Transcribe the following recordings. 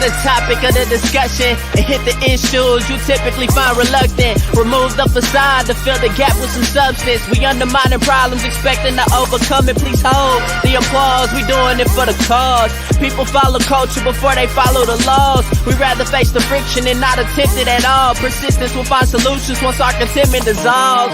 the topic of the discussion and hit the issues you typically find reluctant. Remove the facade to fill the gap with some substance. We undermining problems, expecting to overcome it. Please hold the applause, we doing it for the cause. People follow culture before they follow the laws. We rather face the friction and not attempt it at all. Persistence will find solutions once our contentment dissolves.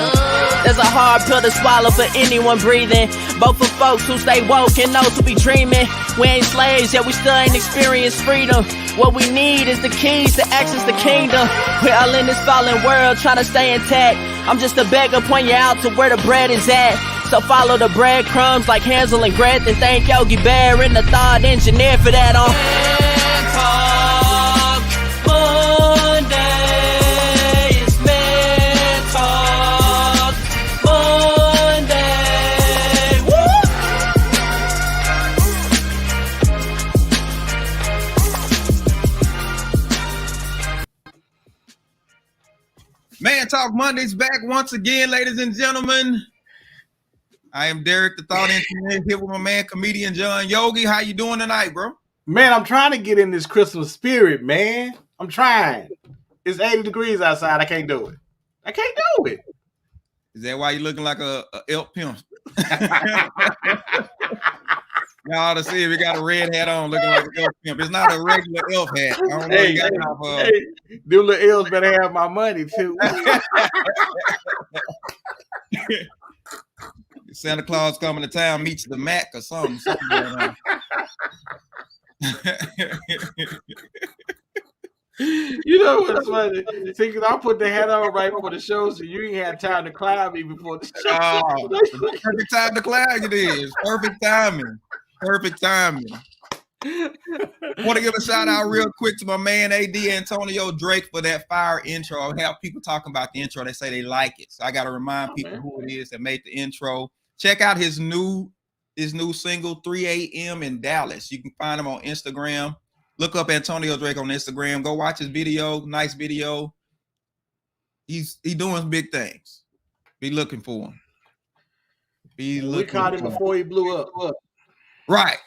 There's a hard pill to swallow for anyone breathing, both for folks who stay woke and those who be dreaming. We ain't slaves, yet we still ain't experienced freedom. What we need is the keys to access the kingdom. We're all in this fallen world trying to stay intact. I'm just a beggar, point you out to where the bread is at. So follow the breadcrumbs like Hansel and Gretel. And thank Yogi Bear and the thought engineer for that on Man Talk Mondays back once again, ladies and gentlemen. I am Derek, the Thought Engineer, here with my man, comedian John Yogi. How you doing tonight, bro? Man, I'm trying to get in this Christmas spirit, man. I'm trying. It's 80 degrees outside. I can't do it. I can't do it. Is that why you looking like a elf pimp? Y'all ought to see if we got a red hat on looking like an elf pimp. It's not a regular elf hat. I don't know you got them little elves better have my money, too. Santa Claus coming to town, meets the Mac or something going on. You know what's funny? See, because I put the hat on right before the show, so you ain't had time to clown me before the show. Oh, perfect time to clown it is. Perfect timing. Perfect timing. I want to give a shout out real quick to my man AD Antonio Drake for that fire intro. I have people talking about the intro. They say they like it. So I got to remind people who it is that made the intro. Check out his new single, 3 a.m. in Dallas. You can find him on Instagram. Look up Antonio Drake on Instagram. Go watch his video. Nice video. He's doing big things. Be looking for him. We caught him before he blew up. Right.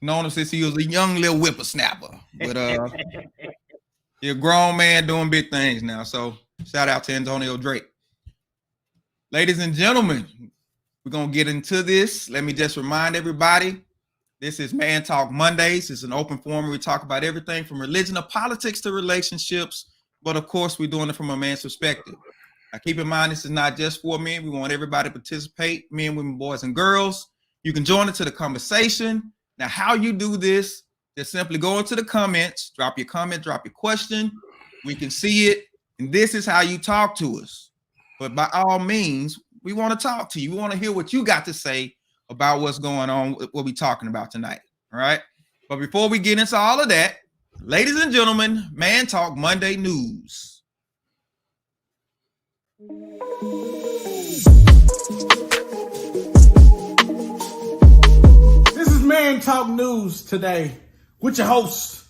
Known him since he was a young little whippersnapper. But you're a grown man doing big things now. So shout out to Antonio Drake. Ladies and gentlemen, we're going to get into this. Let me just remind everybody, this is Man Talk Mondays. It's an open forum where we talk about everything from religion to politics to relationships. But of course, we're doing it from a man's perspective. Now, keep in mind, this is not just for men. We want everybody to participate, men, women, boys, and girls. You can join into the conversation. Now, how you do this, just simply go into the comments, drop your comment, drop your question. We can see it. And this is how you talk to us. But by all means, we want to talk to you. We want to hear what you got to say about what's going on, what we're talking about tonight. All right. But before we get into all of that, ladies and gentlemen, Man Talk Monday News. This is Man Talk News today with your host,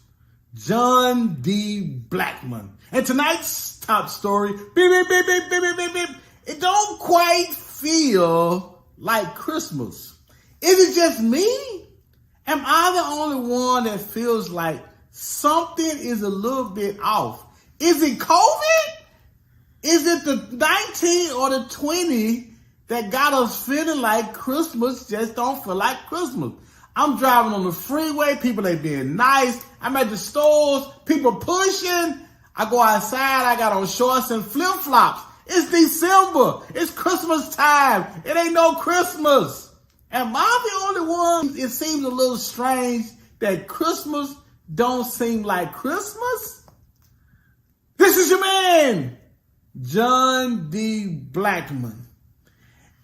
John D. Blackman. And tonight's top story, it don't quite feel like Christmas. Is it just me? Am I the only one that feels like something is a little bit off? Is it COVID? Is it the 19 or the 20 that got us feeling like Christmas just don't feel like Christmas? I'm driving on the freeway, people ain't being nice. I'm at the stores, people pushing. I go outside, I got on shorts and flip-flops. It's December. It's Christmas time. It ain't no Christmas. Am I the only one? It seems a little strange that Christmas don't seem like Christmas. This is your man, John D. Blackman.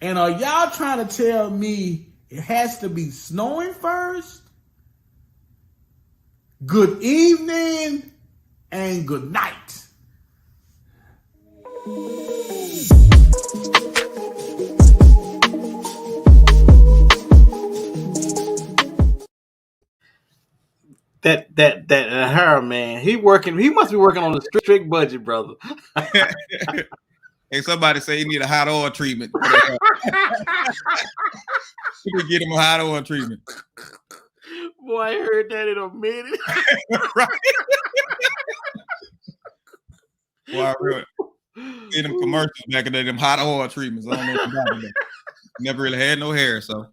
And are y'all trying to tell me it has to be snowing first? Good evening and good night. That her man, he must be working on a strict budget, brother. Hey, somebody say he need a hot oil treatment. You can get him a hot oil treatment. Boy, I heard that in a minute. Right. Boy, I really see them commercials back in the day, them hot oil treatments. I don't know what about that. Never really had no hair, so.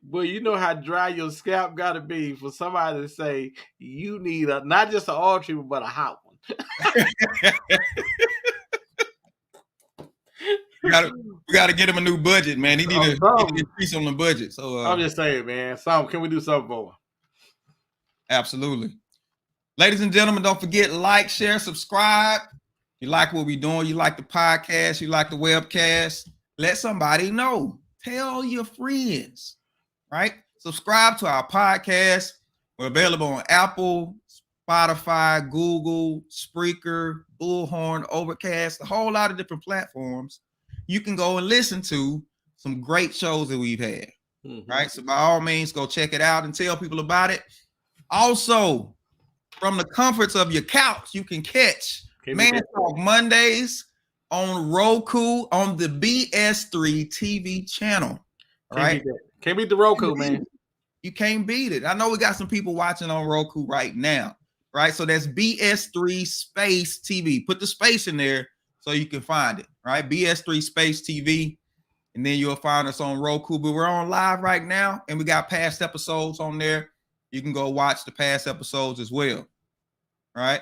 Boy, you know how dry your scalp got to be for somebody to say you need not just an oil treatment, but a hot one. We gotta get him a new budget, man. He need to increase on the budget. So I'm just saying, man. Can we do something more? Absolutely. Ladies and gentlemen, don't forget, like, share, subscribe. You like what we're doing, you like the podcast, you like the webcast, let somebody know. Tell your friends, right? Subscribe to our podcast. We're available on Apple, Spotify, Google, Spreaker, Bullhorn, Overcast, a whole lot of different platforms. You can go and listen to some great shows that we've had, right? So by all means, go check it out and tell people about it. Also, from the comforts of your couch, you can catch Man Talk Mondays on Roku on the BS3 TV channel. Right? Can't beat the Roku, man. You can't beat it. I know we got some people watching on Roku right now, right? So that's BS3 Space TV. Put the space in there so you can find it, right? BS3 Space TV, and then you'll find us on Roku. But we're on live right now, and we got past episodes on there. You can go watch the past episodes as well, right?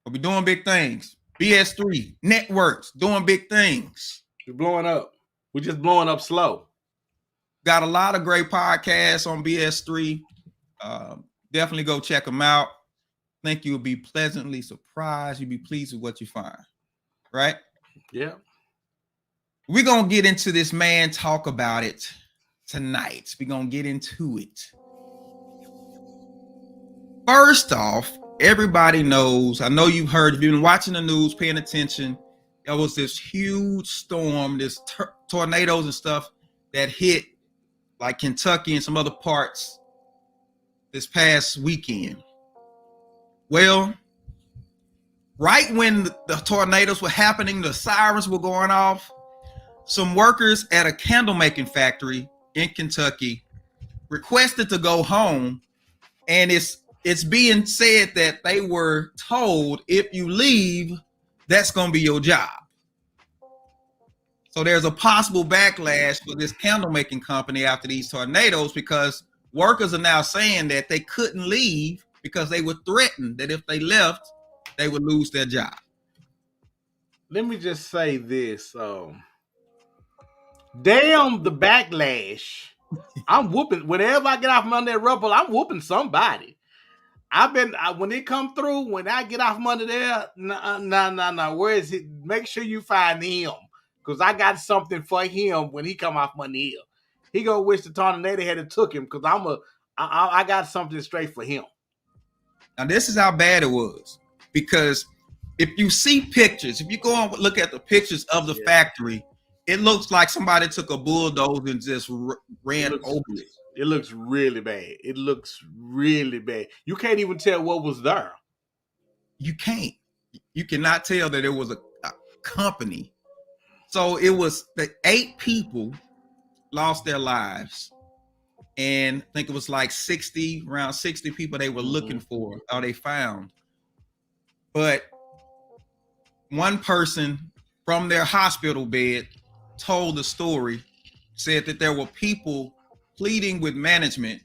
But we're doing big things. BS3 networks doing big things. We're blowing up. We're just blowing up slow. Got a lot of great podcasts on BS3. Definitely go check them out. I think you'll be pleasantly surprised. You'll be pleased with what you find. Right? Yeah. We're going to get into this Man Talk About It tonight. We're going to get into it. First off, everybody knows, I know you've heard, if you've been watching the news, paying attention, there was this huge storm, this tornadoes and stuff that hit like Kentucky and some other parts this past weekend. Well, right when the tornadoes were happening, the sirens were going off, some workers at a candle making factory in Kentucky requested to go home, and it's being said that they were told, if you leave, that's going to be your job. So there's a possible backlash for this candle making company after these tornadoes, because workers are now saying that they couldn't leave because they were threatened that if they left, they would lose their job. Let me just say this. Damn the backlash. I'm whooping. Whenever I get off from under that rubble, I'm whooping somebody. When it come through, when I get off from under there, nah. Where is it? Make sure you find him, because I got something for him when he come off my hill. He gonna wish the tornado had took him, because I got something straight for him. Now this is how bad it was, because if you see pictures, if you go and look at the pictures of the factory, it looks like somebody took a bulldozer and just ran over it. It looks really bad. It looks really bad. You can't even tell what was there. You can't. You cannot tell that it was a company. So it was the 8 people lost their lives. And I think it was like around 60 people they were looking for, or they found. But one person from their hospital bed told the story, said that there were people pleading with management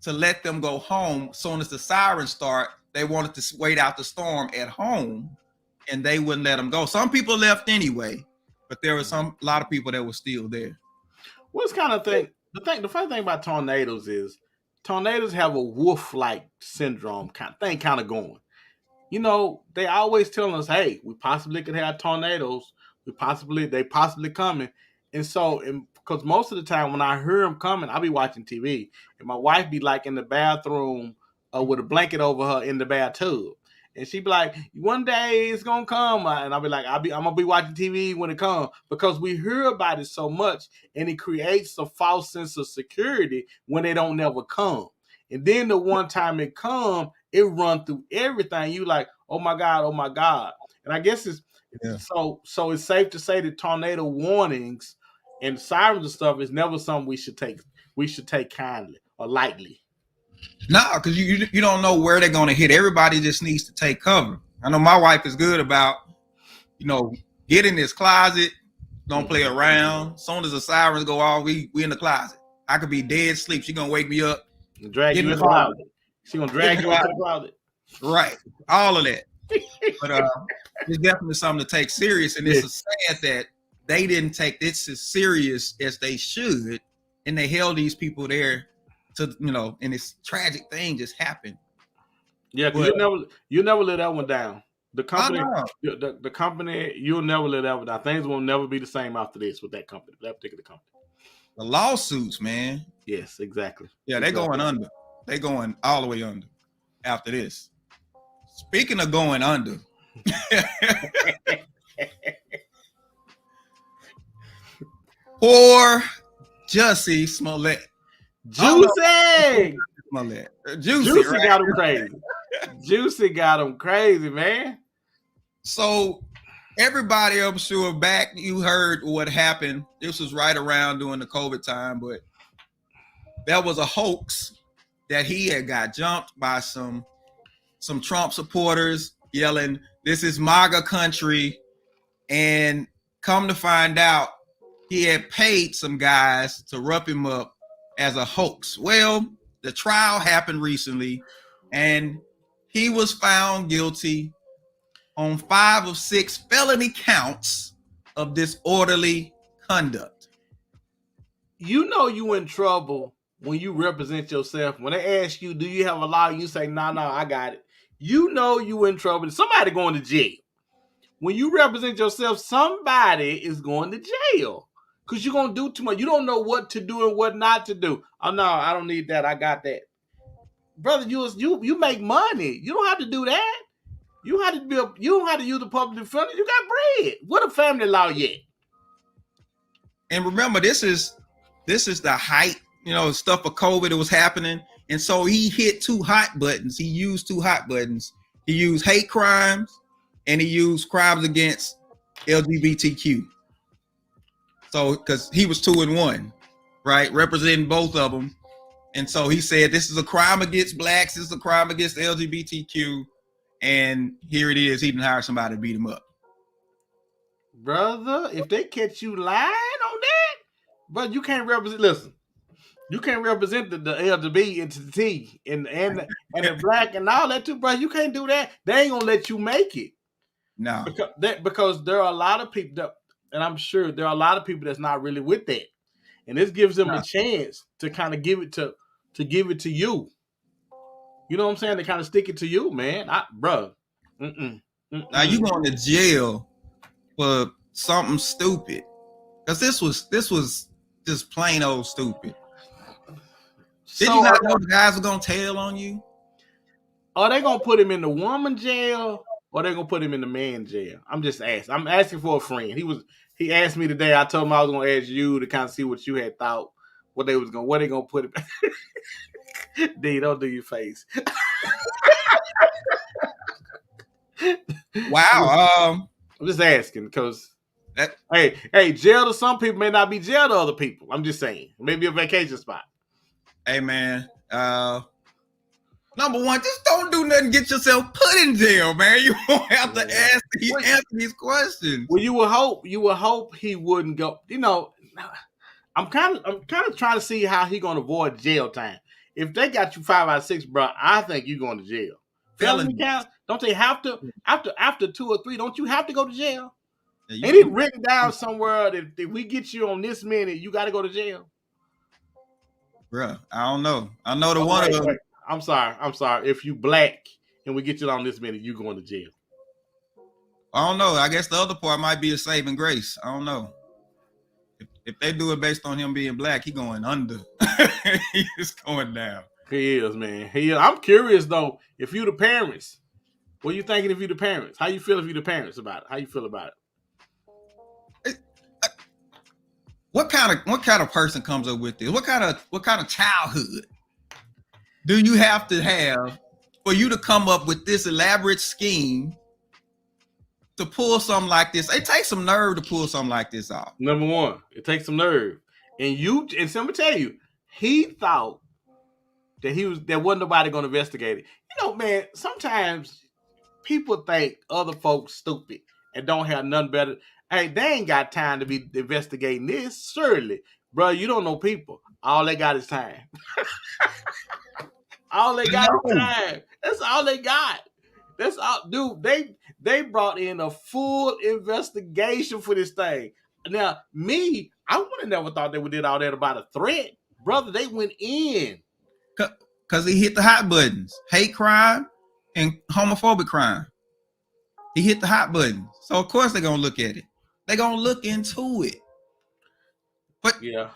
to let them go home. As soon as the sirens start, they wanted to wait out the storm at home, and they wouldn't let them go. Some people left anyway, but there were a lot of people that were still there. What's kind of thing? The funny thing about tornadoes is tornadoes have a wolf-like syndrome kind of going. You know, they always telling us, hey, we possibly could have tornadoes. They possibly coming. And so, because most of the time when I hear them coming, I'll be watching TV, and my wife be like in the bathroom with a blanket over her in the bathtub. And she be like, one day it's gonna come, and I'll be like, I'm gonna be watching TV when it comes, because we hear about it so much, and it creates a false sense of security when they don't never come. And then the one time it come, it run through everything. You like, oh my God. And I guess it's so it's safe to say that tornado warnings and sirens and stuff is never something we should take kindly or lightly. No, because you don't know where they're going to hit. Everybody just needs to take cover. I know my wife is good about, get in this closet, don't play around. As soon as the sirens go off, we in the closet. I could be dead asleep. She's going to wake me up. Drag you in the closet. She's going to drag you into the closet. Right. All of that. But it's definitely something to take serious. And it's sad that they didn't take this as serious as they should. And they held these people there to, and this tragic thing just happened. Yeah, because you never let that one down. The company, the company, you'll never let that one down. Things will never be the same after this with that company, that particular company. The lawsuits, man. Yes, exactly. Yeah, they're going under. They're going all the way under after this. Speaking of going under, poor Jussie Smollett. Juicy Smollett. Juicy Right? got him crazy. Juicy got him crazy, man. So everybody, I'm sure, back, you heard what happened. This was right around during the COVID time, but that was a hoax that he had got jumped by some Trump supporters yelling, "This is MAGA country." And come to find out, he had paid some guys to rough him up as a hoax. Well, the trial happened recently, and he was found guilty on 5 of 6 felony counts of disorderly conduct. You know you in trouble when you represent yourself. When they ask you, do you have a lawyer? You say, no, I got it. You know you in trouble. Somebody going to jail. When you represent yourself, somebody is going to jail. Because you're going to do too much. You don't know what to do and what not to do. Oh, no, I don't need that. I got that. Brother, you make money. You don't have to do that. You don't have to use the public defender. You got bread. What a family law yet. And remember, this is the height, stuff of COVID that was happening. And so he hit 2 hot buttons. He used 2 hot buttons. He used hate crimes and he used crimes against LGBTQ. So, because he was 2 in 1, right? Representing both of them. And so he said, this is a crime against blacks. This is a crime against LGBTQ. And here it is. He didn't hire somebody to beat him up. Brother, if they catch you lying on that, but you can't represent, listen, you can't represent the LGBT and the T and the black and all that too, bro. You can't do that. They ain't gonna let you make it. No. Because there are a lot of people that, and I'm sure there are a lot of people that's not really with that. And this gives them a chance to kind of give it to you. You know what I'm saying? To kind of stick it to you, man. Bro. Now you going to jail for something stupid. Because this was just plain old stupid. Did you not know the guys were gonna tail on you? Are they gonna put him in the woman jail or they gonna put him in the man jail? I'm just asking. I'm asking for a friend. He asked me today. I told him I was gonna ask you to kind of see what you had thought. What they gonna put him. D, don't do your face. Wow. I'm just asking because hey, jail to some people may not be jail to other people. I'm just saying. Maybe a vacation spot. Hey man, number one, just don't do nothing. Get yourself put in jail, man. You won't have to answer these questions. Well, you would hope he wouldn't go. I'm kind of trying to see how he gonna avoid jail time. If they got you 5 out of 6, bro, I think you're going to jail. Felony counts, don't they have to after 2 or 3? Don't you have to go to jail? Yeah, ain't it written down somewhere that if we get you on this minute, you got to go to jail? Bruh, I don't know. I know the one of them. I'm sorry. If you black and we get you on this minute, you going to jail. I don't know. I guess the other part might be a saving grace. I don't know. If they do it based on him being black, he going under. He's going down. He is, man. I'm curious though. If you the parents, what you thinking? If you the parents, how you feel if you the parents about it? How you feel about it? What kind of person comes up with this? What kind of childhood do you have to have for you to come up with this elaborate scheme to pull something like this? It takes some nerve to pull something like this off. Number one, it takes some nerve. And I'm gonna tell you, he thought that wasn't nobody gonna investigate it. You know, man, sometimes people think other folks stupid and don't have nothing better. Hey, they ain't got time to be investigating this. Surely, bro, you don't know people. All they got is time. All they got is time. That's all they got. That's all, dude. They brought in a full investigation for this thing. Now, me, I would have never thought they would did all that about a threat, brother. They went in because he hit the hot buttons: hate crime and homophobic crime. He hit the hot buttons, so of course they're gonna look at it. They're gonna look into it. But yeah.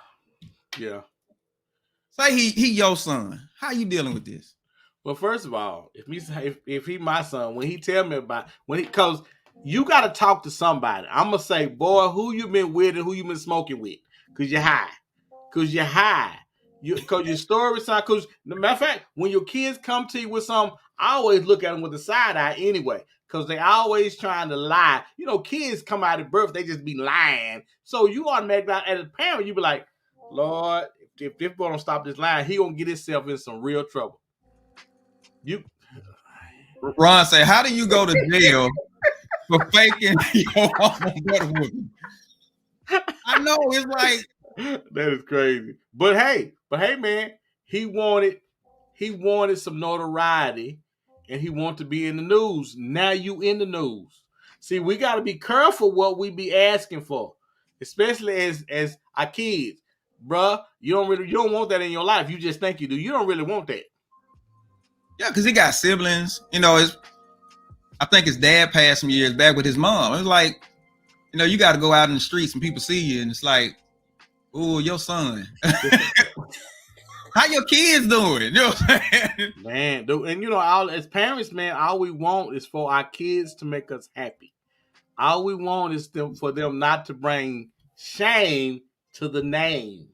Say he your son. How you dealing with this? Well, first of all, if he my son, when he tell me about because you got to talk to somebody. I'm gonna say, boy, who you been with and who you been smoking with? Cause you're high. Cause your story side. Cause the matter of fact, when your kids come to you with something, I always look at them with a side eye anyway. Because they always trying to lie. You know, kids come out at birth, they just be lying. So you automatically, as a parent, you be like, Lord, if this boy don't stop this lying, he gonna get himself in some real trouble. Ron say, how do you go to jail for faking your own brother woman? I know, it's like that is crazy. But hey, man, he wanted some notoriety. And he want to be in the news. Now you in the news. See, we got to be careful what we be asking for, especially as our kids, bruh. You don't want that in your life. You just think you do. You don't really want that. Yeah, because he got siblings. You know, I think his dad passed some years back with his mom. It's like, you know, you got to go out in the streets and people see you, and it's like, oh, your son. How your kids doing? You know what I'm saying? Man, dude, and you know, as parents, man, all we want is for our kids to make us happy. All we want is for them not to bring shame to the name.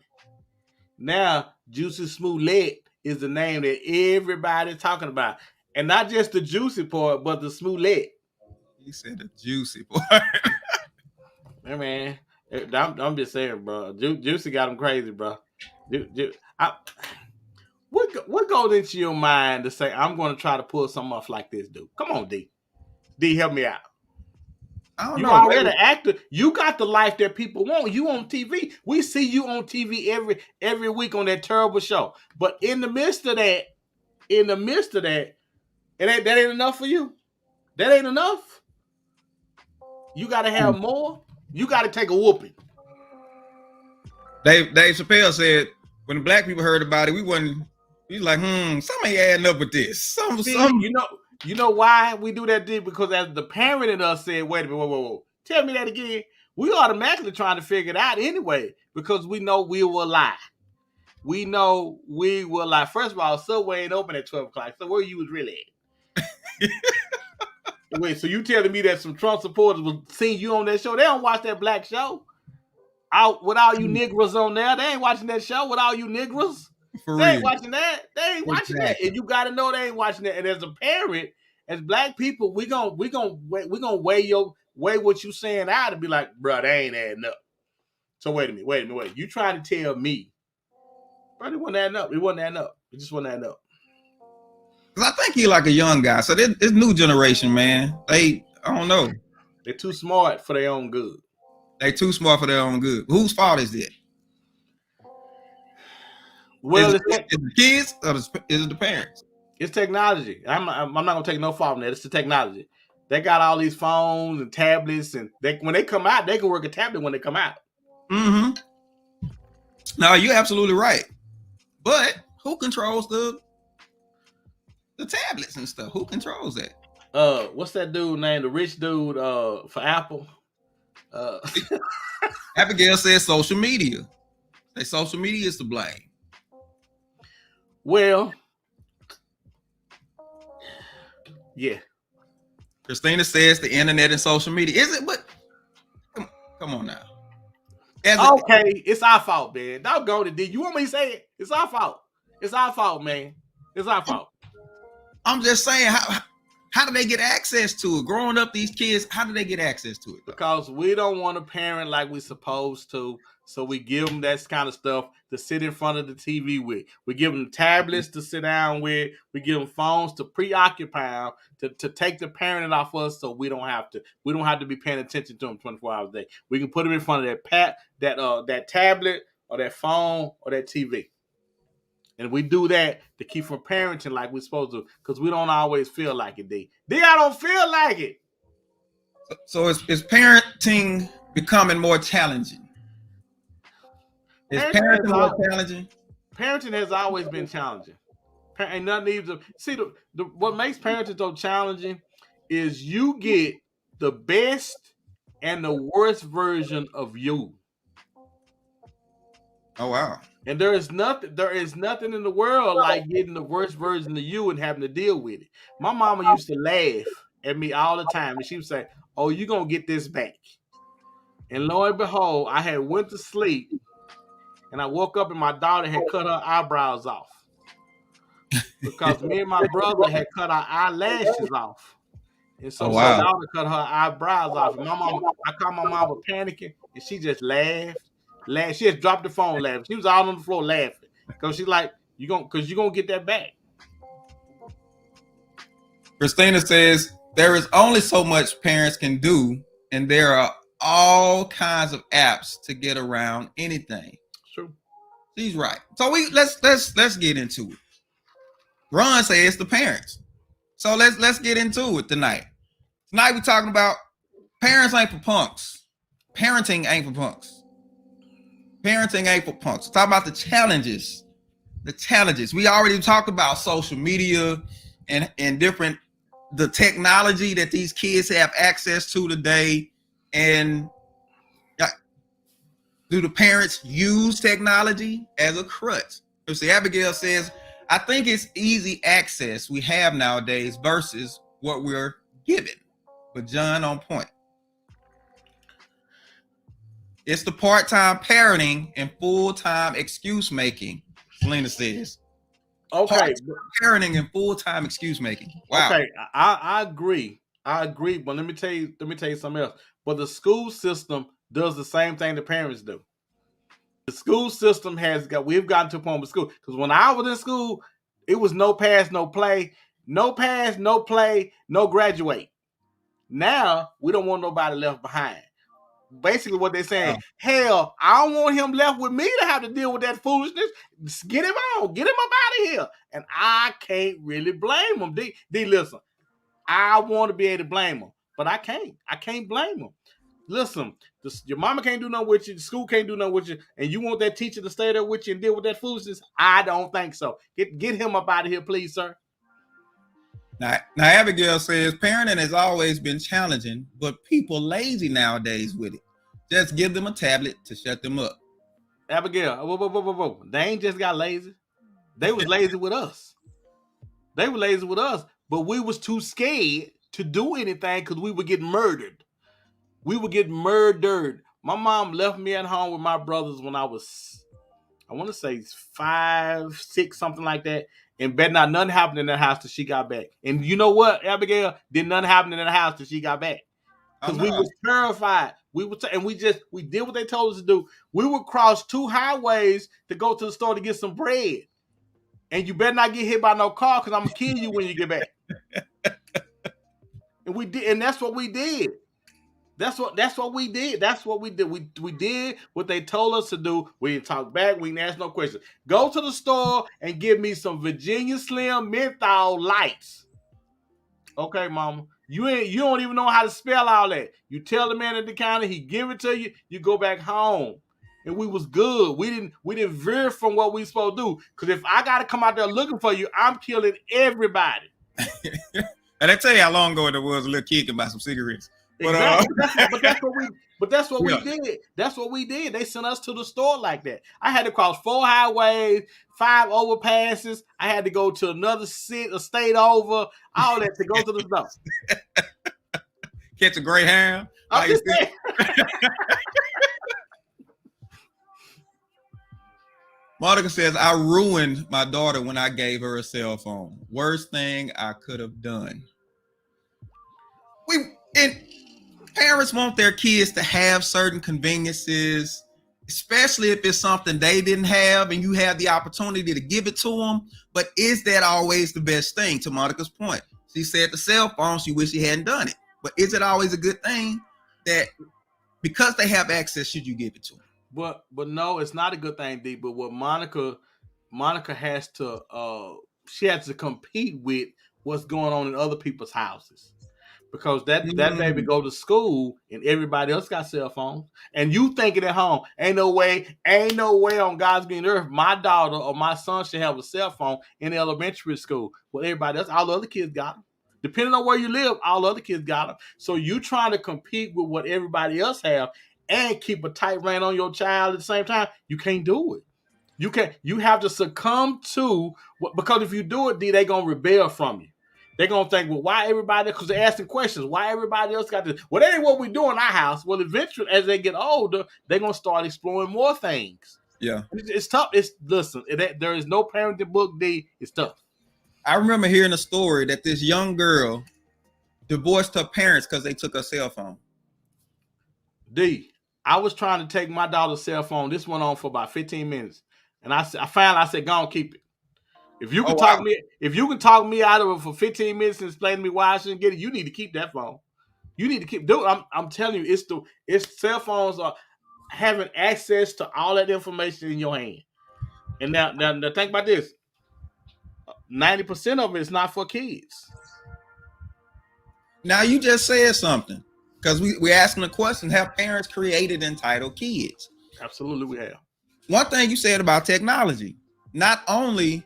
Now, Juicy Smollett is the name that everybody's talking about. And not just the juicy part, but the Smollett. He said the juicy part. Hey, man, I'm just saying, bro. Juicy got him crazy, bro. What goes into your mind to say I'm going to try to pull something off like this, dude? Come on, D. D, help me out. I don't You know. already an actor. You got the life that people want. You on TV. We see you on TV every week on that terrible show. But in the midst of that, that ain't enough for you. That ain't enough. You got to have more. You got to take a whooping. Dave Chappelle said when the black people heard about it, we was like, something ain't adding up with this. Some. You know why we do that, D? Because as the parent in us said, wait a minute, whoa. Tell me that again. We automatically trying to figure it out anyway, because we know we will lie. We know we will lie. First of all, Subway ain't open at 12 o'clock. So where you was really at? Wait, so you telling me that some Trump supporters was seeing you on that show? They don't watch that black show. Out with all you niggers on there. They ain't watching that show with all you niggers. They ain't watching that. They ain't watching that. And you gotta know they ain't watching that. And as a parent, as black people, we gonna weigh what you saying out and be like, bro, they ain't adding up. So wait a minute. You trying to tell me, bro, it wasn't adding up. It wasn't adding up. It just wasn't adding up. Cause I think he like a young guy. So this new generation, man, I don't know. They're too smart for their own good. They too smart for their own good. Whose fault is it? Well, is it the kids or is it the parents? It's technology. I'm not gonna take no fault from that. It's the technology. They got all these phones and tablets, and when they come out, they can work a tablet when they come out. Mm-hmm. No, you're absolutely right. But who controls the tablets and stuff? Who controls that? What's that dude named? The rich dude for Apple. Abigail says social media. Say social media is to blame. Well, yeah. Christina says the internet and social media. Is it? But come on now. Okay, it's our fault, man. Don't go to D. You want me to say it? It's our fault. It's our fault, man. It's our fault. I'm just saying, how do they get access to it? Growing up, these kids, how do they get access to it? Because we don't want to parent like we're supposed to. So we give them that kind of stuff to sit in front of the TV with. We give them tablets to sit down with. We give them phones to preoccupy them, to take the parenting off us, so we don't have to. We don't have to be paying attention to them 24 hours a day. We can put them in front of that tablet or that phone or that TV. And we do that to keep from parenting like we're supposed to, because we don't always feel like it, D. I don't feel like it. So is parenting becoming more challenging? Is parenting more challenging? Parenting has always been challenging. Ain't nothing even see what makes parenting so challenging is you get the best and the worst version of you. Oh wow. And there is nothing in the world like getting the worst version of you and having to deal with it. My mama used to laugh at me all the time, and she would say, "Oh, you're gonna get this back." And lo and behold, I had went to sleep, and I woke up and my daughter had cut her eyebrows off. Because me and my brother had cut our eyelashes off. And so my daughter cut her eyebrows off. And I caught my mama panicking, and she just laughed. She just dropped the phone laughing. She was all on the floor laughing. Because she's like, you're gonna get that back. Christina says there is only so much parents can do, and there are all kinds of apps to get around anything. True. She's right. So let's get into it. Ron says it's the parents. So let's get into it tonight. Tonight we're talking about parents ain't for punks. Parenting ain't for punks. Parenting ain't for punks. We're talking about the challenges. The challenges. We already talked about social media and different the technology that these kids have access to today. And do the parents use technology as a crutch? See, Abigail says, I think it's easy access we have nowadays versus what we're given. But John on point. It's the part-time parenting and full-time excuse making, Selena says. Okay. Part-time parenting and full-time excuse making. Wow. Okay, I agree. But let me tell you something else. But the school system does the same thing the parents do. The school system we've gotten to a point with school. Because when I was in school, it was no pass, no play, no pass, no play, no graduate. Now, we don't want nobody left behind. Basically what they're saying, hell, I don't want him left with me to have to deal with that foolishness. Just get him on, get him up out of here. And I can't really blame him. D, listen, I want to be able to blame him, but I can't. I can't blame him. Listen, your mama can't do nothing with you. The school can't do nothing with you. And you want that teacher to stay there with you and deal with that foolishness? I don't think so. Get him up out of here, please, sir. Now, Abigail says, parenting has always been challenging, but people lazy nowadays with it. Just give them a tablet to shut them up. Abigail, whoa. They ain't just got lazy. They was lazy with us. They were lazy with us, but we was too scared to do anything because we would get murdered. We would get murdered. My mom left me at home with my brothers when I was, I want to say 5, 6, something like that. And bet not nothing happened in that house till she got back. And you know what, Abigail? Did nothing happen in that house till she got back. Because we was terrified. We did what they told us to do. We would cross 2 highways to go to the store to get some bread. And you better not get hit by no car because I'm gonna kill you when you get back. And we did, and that's what we did. That's what we did. That's what we did. We did what they told us to do. We didn't talk back. We didn't ask no questions. Go to the store and give me some Virginia Slim menthol lights. Okay, mama. You don't even know how to spell all that. You tell the man at the counter, he give it to you, you go back home. And we was good. We didn't veer from what we supposed to do. Because if I gotta come out there looking for you, I'm killing everybody. And I tell you how long ago it was a little kid can buy some cigarettes. Exactly. But that's what we did. That's what we did. They sent us to the store like that. I had to cross 4 highways, 5 overpasses. I had to go to another state over, all that to go to the store. Catch a Greyhound. Monica says, I ruined my daughter when I gave her a cell phone. Worst thing I could have done. And parents want their kids to have certain conveniences, especially if it's something they didn't have and you have the opportunity to give it to them. But is that always the best thing? To Monica's point, she said the cell phone, she wish she hadn't done it. But is it always a good thing that because they have access, should you give it to them? But no, it's not a good thing, D. But what Monica has to she has to compete with what's going on in other people's houses. Because that baby go to school and everybody else got cell phones, and you thinking at home, ain't no way on God's green earth my daughter or my son should have a cell phone in elementary school. Well, everybody else, all the other kids got them. Depending on where you live, all the other kids got them. So you trying to compete with what everybody else have and keep a tight rein on your child at the same time. You can't do it. You have to succumb to, because if you do it, D, they gonna rebel from you. They're going to think, well, why everybody, because they're asking questions, why everybody else got this? Well, that ain't what we do in our house. Well, eventually, as they get older, they're going to start exploring more things. Yeah. It's tough. Listen, there is no parenting book, D. It's tough. I remember hearing a story that this young girl divorced her parents because they took her cell phone. D, I was trying to take my daughter's cell phone. This went on for about 15 minutes. And I said, go on, keep it. If you can talk me out of it for 15 minutes and explain to me why I shouldn't get it, you need to keep that phone. You need to keep doing it. I'm telling you, it's cell phones are having access to all that information in your hand. And now think about this. 90% of it is not for kids. Now you just said something, because we're asking the question, have parents created entitled kids? Absolutely we have. One thing you said about technology, not only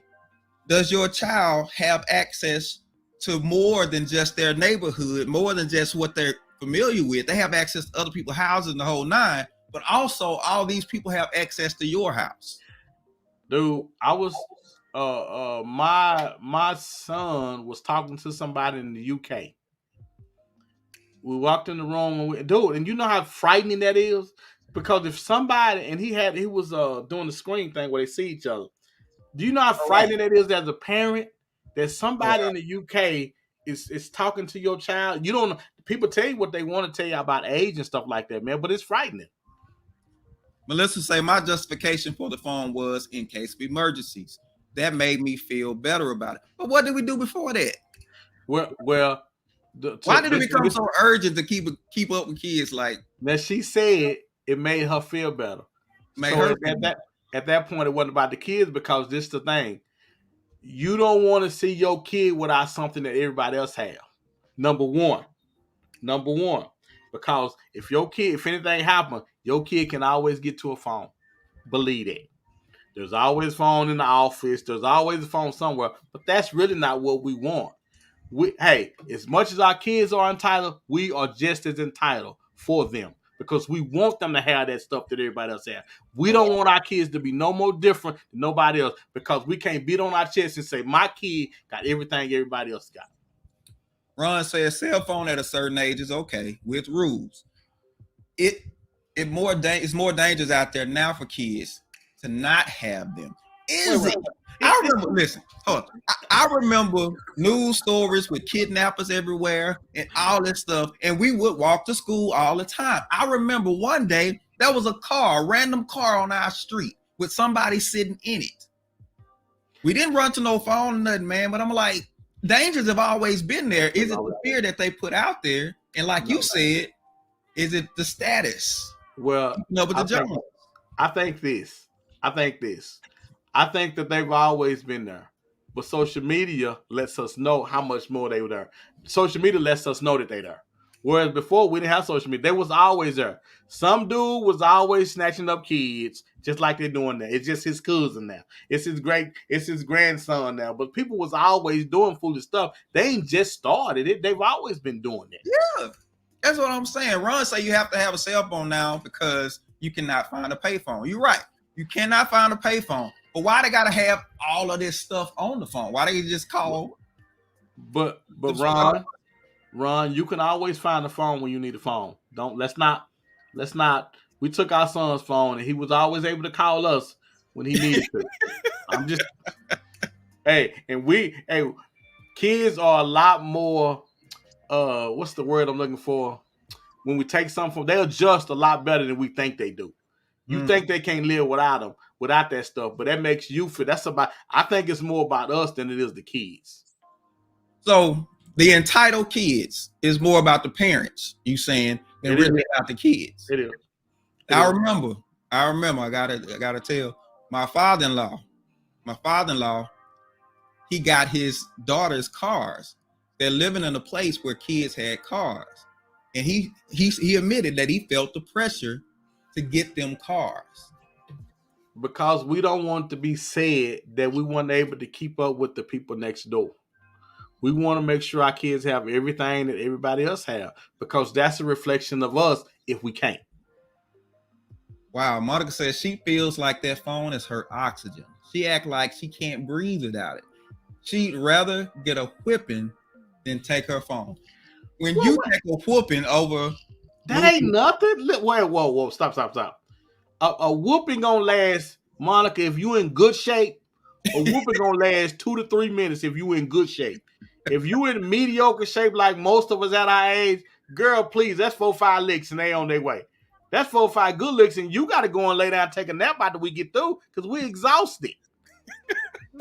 does your child have access to more than just their neighborhood, more than just what they're familiar with? They have access to other people's houses and the whole nine, but also all these people have access to your house. Dude, I was my son was talking to somebody in the UK. We walked in the room and you know how frightening that is? Because if somebody, and he was doing the screen thing where they see each other. Do you know how frightening that is as a parent? That somebody in the UK is talking to your child. You don't know. People tell you what they want to tell you about age and stuff like that, man. But it's frightening. Melissa say my justification for the phone was in case of emergencies. That made me feel better about it. But what did we do before that? Well, why did it become so urgent to keep up with kids? Like, now she said it made her feel better. At that point, it wasn't about the kids, because this is the thing. You don't want to see your kid without something that everybody else have. Number one. Because if anything happens, your kid can always get to a phone. Believe it. There's always a phone in the office. There's always a phone somewhere. But that's really not what we want. As much as our kids are entitled, we are just as entitled for them. Because we want them to have that stuff that everybody else has. We don't want our kids to be no more different than nobody else, because we can't beat on our chest and say, my kid got everything everybody else got. Ron says cell phone at a certain age is okay with rules. It's more dangerous out there now for kids to not have them. I remember news stories with kidnappers everywhere and all this stuff, and we would walk to school all the time. I remember one day there was a random car on our street with somebody sitting in it. We didn't run to no phone or nothing, man, but I'm like, dangers have always been there. Is it the fear that they put out there? And like you said, is it the status? Well, I think this. I think that they've always been there, but social media lets us know how much more they were there. Social media lets us know that they're there. Whereas before, we didn't have social media. They was always there. Some dude was always snatching up kids, just like they're doing now. It's just his cousin now. It's his grandson now. But people was always doing foolish stuff. They ain't just started it. They've always been doing it. Yeah, that's what I'm saying. Ron say you have to have a cell phone now because you cannot find a payphone. You're right. You cannot find a payphone. But why they gotta have all of this stuff on the phone? Why they just call? But Ron, you can always find a phone when you need a phone. Let's not. We took our son's phone and he was always able to call us when he needed to. Kids are a lot more. What's the word I'm looking for? When we take something from, they adjust a lot better than we think they do. You think they can't live without them, without that stuff, but that makes you feel. I think it's more about us than it is the kids. So the entitled kids is more about the parents, you saying, than really about the kids. It is. I remember. I gotta tell my father-in-law, he got his daughter's cars. They're living in a place where kids had cars. And he admitted that he felt the pressure to get them cars. Because we don't want to be said that we weren't able to keep up with the people next door. We want to make sure our kids have everything that everybody else have, because that's a reflection of us if we can't. Wow, Monica says she feels like that phone is her oxygen. She act like she can't breathe without it. She'd rather get a whipping than take her phone. When you take a whooping over... That ain't nothing. Wait, whoa, stop. A whooping gonna last, Monica, if you in good shape. A whooping gonna last 2 to 3 minutes if you in good shape. If you in mediocre shape like most of us at our age, girl, please, that's 4 or 5 licks and they on their way. That's 4 or 5 good licks and you got to go and lay down and take a nap after we get through because we exhausted.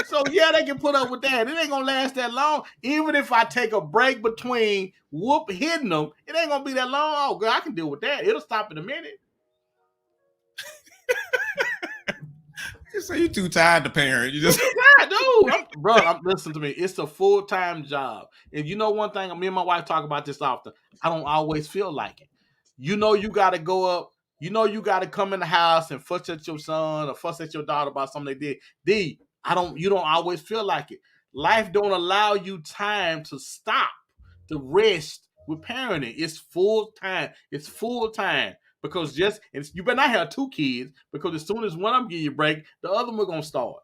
So, yeah, they can put up with that. It ain't going to last that long. Even if I take a break between hitting them, it ain't going to be that long. Oh, girl, I can deal with that. It'll stop in a minute. So you too tired to parent. You just Bro, listen to me. It's a full-time job. And you know one thing, me and my wife talk about this often. I don't always feel like it. You know you got to go up. You know you got to come in the house and fuss at your son or fuss at your daughter about something they did. You don't always feel like it. Life don't allow you time to stop, to rest with parenting. It's full-time. It's full-time. Because you better not have 2 kids, because as soon as one of them give you a break, the other one gonna start.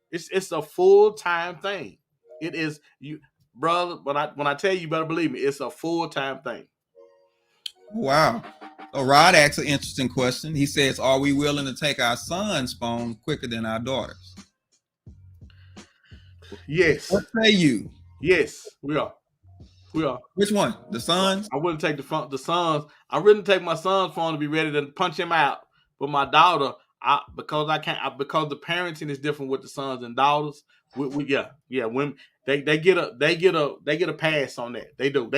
It's a full-time thing. It is, you brother. When I tell you, you better believe me. It's a full-time thing. Wow. So Rod asks an interesting question. He says, "Are we willing to take our son's phone quicker than our daughters?" Yes. What say you? Yes, we are. We are. Which one? The sons? I wouldn't take the sons. I wouldn't take my son's phone to be ready to punch him out. But my daughter, because the parenting is different with the sons and daughters. Women they get a pass on that. They do.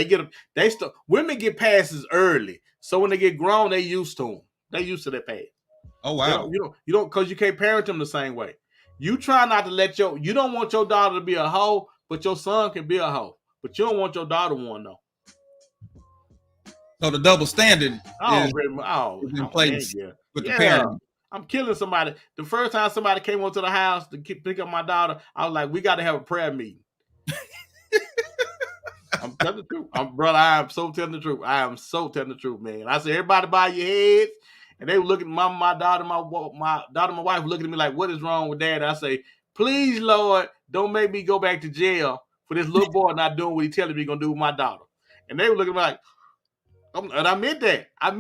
Women get passes early. So when they get grown, they used to them. They used to that pass. Oh wow. You don't because you can't parent them the same way. You try not to you don't want your daughter to be a hoe, but your son can be a hoe. But you don't want your daughter one though. So the double standard is in place with the parent. I'm killing somebody. The first time somebody came over to the house to pick up my daughter, I was like, we got to have a prayer meeting. I'm telling the truth. Brother, I am so telling the truth. I am so telling the truth, man. I said, everybody bow your heads. And they were looking at my daughter, my daughter, my wife looking at me like, what is wrong with Dad? I say, please, Lord, don't make me go back to jail for this little boy not doing what he telling me he's going to do with my daughter. And they were looking at me like, and I meant that. I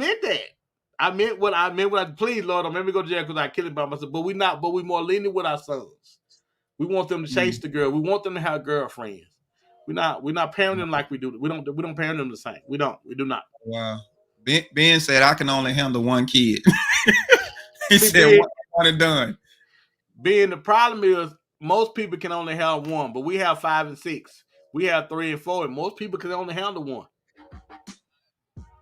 meant what I please, Lord, don't make me go to jail because I kill it by myself. But we more lenient with our sons. We want them to chase the girl. We want them to have girlfriends. We're not parenting them like we do. We don't parent them the same. We do not. Wow. Ben said I can only handle 1 kid. He said one and done. Ben, the problem is most people can only have 1, but we have 5 and 6. We have 3 and 4, and most people can only handle 1.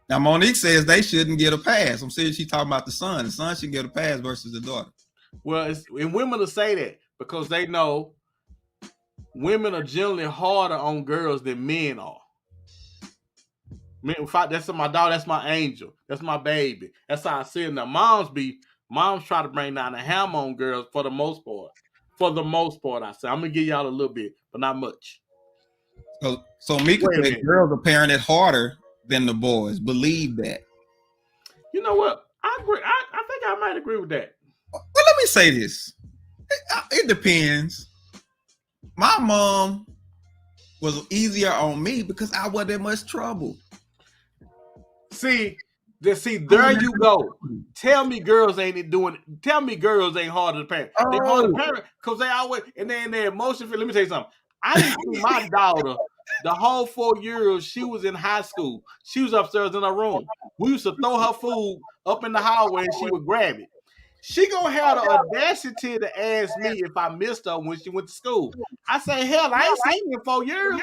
Now Monique says they shouldn't get a pass. I'm saying she's talking about the son. The son should get a pass versus the daughter. Well, and women will say that because they know women are generally harder on girls than men are. That's my daughter. That's my angel. That's my baby. That's how I see it. Now, moms try to bring down the hammer on girls for the most part. For the most part, I say. I'm going to give y'all a little bit, but not much. So Mika said girls are parented harder than the boys. Believe that. You know what? I agree. I think I might agree with that. Well, let me say this. It depends. My mom was easier on me because I wasn't in much trouble. See, there you go. Tell me girls ain't harder to parent. They harder to parent because they always, and then their emotion. Let me tell you something. I didn't see my daughter the whole 4 years she was in high school. She was upstairs in her room. We used to throw her food up in the hallway and she would grab it. She gonna have the audacity to ask me if I missed her when she went to school. I say, hell, I ain't seen you in 4 years.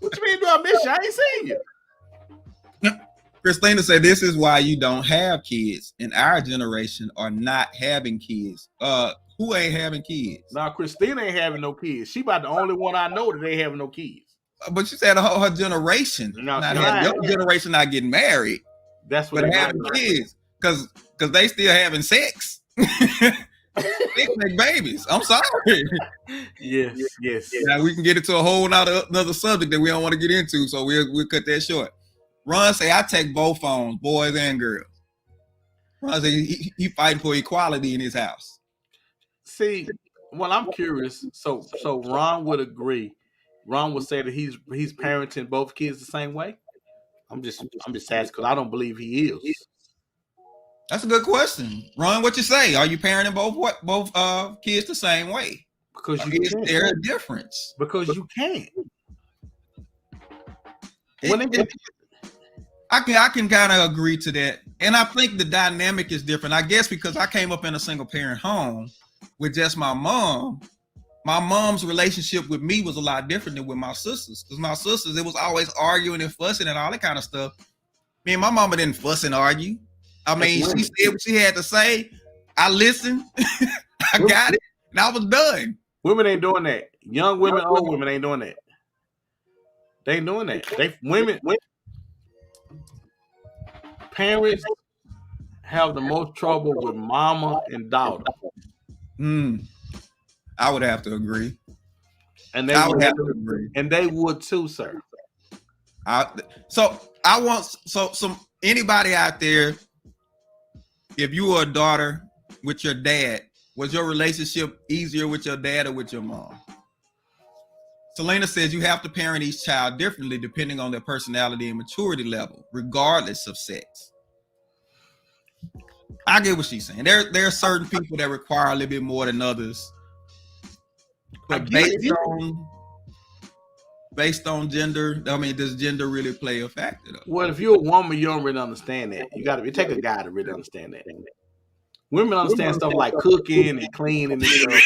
What you mean, do I miss you? I ain't seen you. Christina said, "This is why you don't have kids. In our generation, are not having kids. Who ain't having kids? Now, Christina ain't having no kids. She about the only one I know that ain't having no kids. But you said her generation, No, not she having, ain't. your generation not getting married, That's what but they having kids because they still having sex. They make babies. I'm sorry. Yes. Now we can get into a whole another subject that we don't want to get into, so we'll cut that short. Ron say, I take both phones, boys and girls. Ron say he fighting for equality in his house. See, well, I'm curious. So Ron would agree. Ron would say that he's parenting both kids the same way. I'm just asking because I don't believe he is. That's a good question, Ron. What you say? Are you parenting both kids the same way? Because you is can't. there a difference? Because you can't. I can kind of agree to that, and I think the dynamic is different. I guess because I came up in a single parent home with just my mom. My mom's relationship with me was a lot different than with my sisters. Because my sisters, it was always arguing and fussing and all that kind of stuff. Me and my mama didn't fuss and argue. I mean, she said what she had to say. I listened. I got it. And I was done. Women ain't doing that. Young women, old women ain't doing that. They ain't doing that. Parents have the most trouble with mama and daughter. I would have to agree. And they would too, sir. So anybody out there, if you were a daughter with your dad, was your relationship easier with your dad or with your mom? Selena says you have to parent each child differently depending on their personality and maturity level, regardless of sex. I get what she's saying. There are certain people that require a little bit more than others. But based on gender, I mean, does gender really play a factor though? Well, if you're a woman, you don't really understand that. It take a guy to really understand that. Women understand stuff like cooking and cleaning and stuff.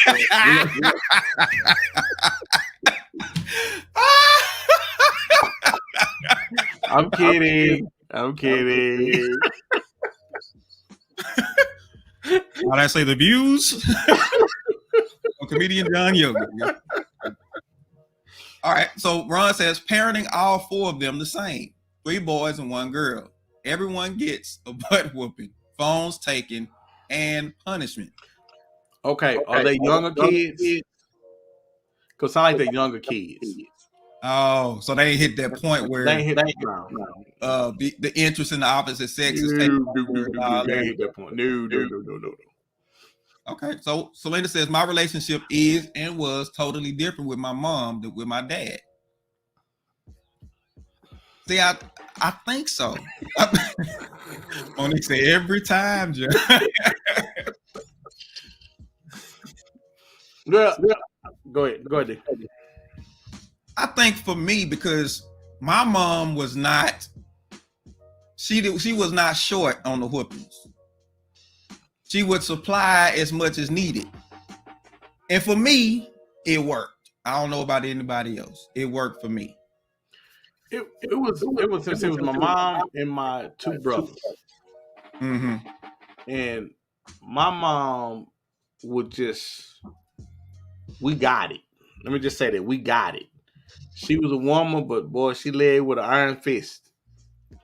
I'm kidding. How I say the views? Comedian John Yoga. Yeah. All right. So Ron says parenting all 4 of them the same. 3 boys and 1 girl. Everyone gets a butt whooping, phones taken, and punishment. Okay. Are they younger kids? Because I like they're younger kids. Oh, so they ain't hit that point where they hit that the interest in the opposite sex is taken. They hit that point. No. Okay, so Selena says my relationship is and was totally different with my mom than with my dad. See, I think so. Only say every time, Joe. Yeah. Go ahead. I think for me, because my mom was not, she was not short on the whoopings. She would supply as much as needed. And for me, it worked. I don't know about anybody else. It worked for me. It was my mom and my 2 brothers. Mm-hmm. And my mom would we got it. Let me just say that we got it. She was a woman, but boy, she led with an iron fist.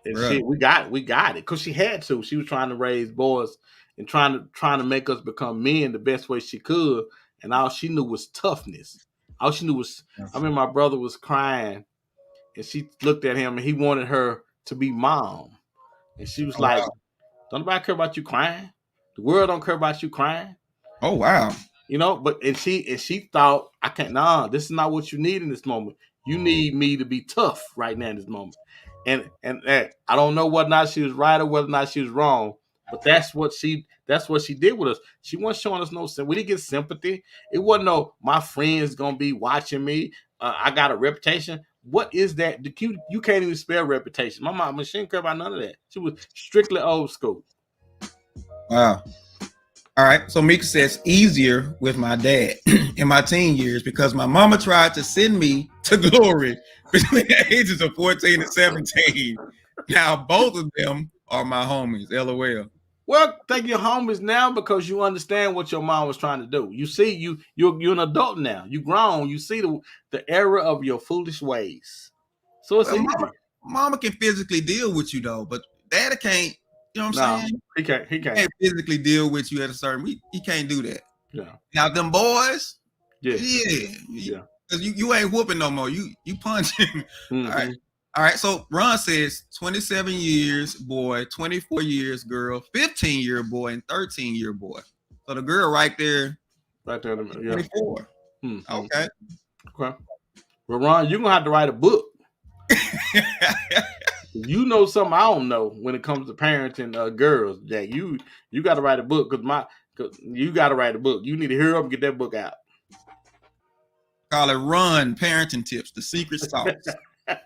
And really? we got it because she had to. She was trying to raise boys and trying to make us become men the best way she could. And all she knew was toughness. All she knew was, I mean, my brother was crying and she looked at him and he wanted her to be mom. And she was like, don't nobody care about you crying. The world don't care about you crying. Oh, wow. You know, and she thought, this is not what you need in this moment. You need me to be tough right now in this moment. And I don't know whether or not she was right or whether or not she was wrong, but that's what she did with us. She wasn't showing us no sympathy. We didn't get sympathy. It wasn't no, my friends gonna be watching me. I got a reputation. what is that? You can't even spell reputation. My mom, she didn't care about none of that. She was strictly old school. Wow. All right. So Mika says easier with my dad in my teen years because my mama tried to send me to glory between the ages of 14 and 17. Now both of them are my homies. LOL. Well, take your homies now because you understand what your mom was trying to do. You see, you're an adult now. You grown. You see the error of your foolish ways. So it's Well, mama can physically deal with you though, but daddy can't. You know what I'm saying? He can't. He can't physically deal with you at a certain. He can't do that. Yeah. Now them boys. Yeah. Because you ain't whooping no more. You punching. Mm-hmm. All right. So Ron says 27 years boy, 24 years girl, 15-year boy, and 13-year boy. So the girl right there. Yeah. 24. Mm-hmm. Okay. Well, Ron, you're gonna have to write a book. You know something I don't know when it comes to parenting girls, Jack. You got to write a book because you got to write a book. You need to hurry up and get that book out. Call it Run Parenting Tips, the secret sauce. All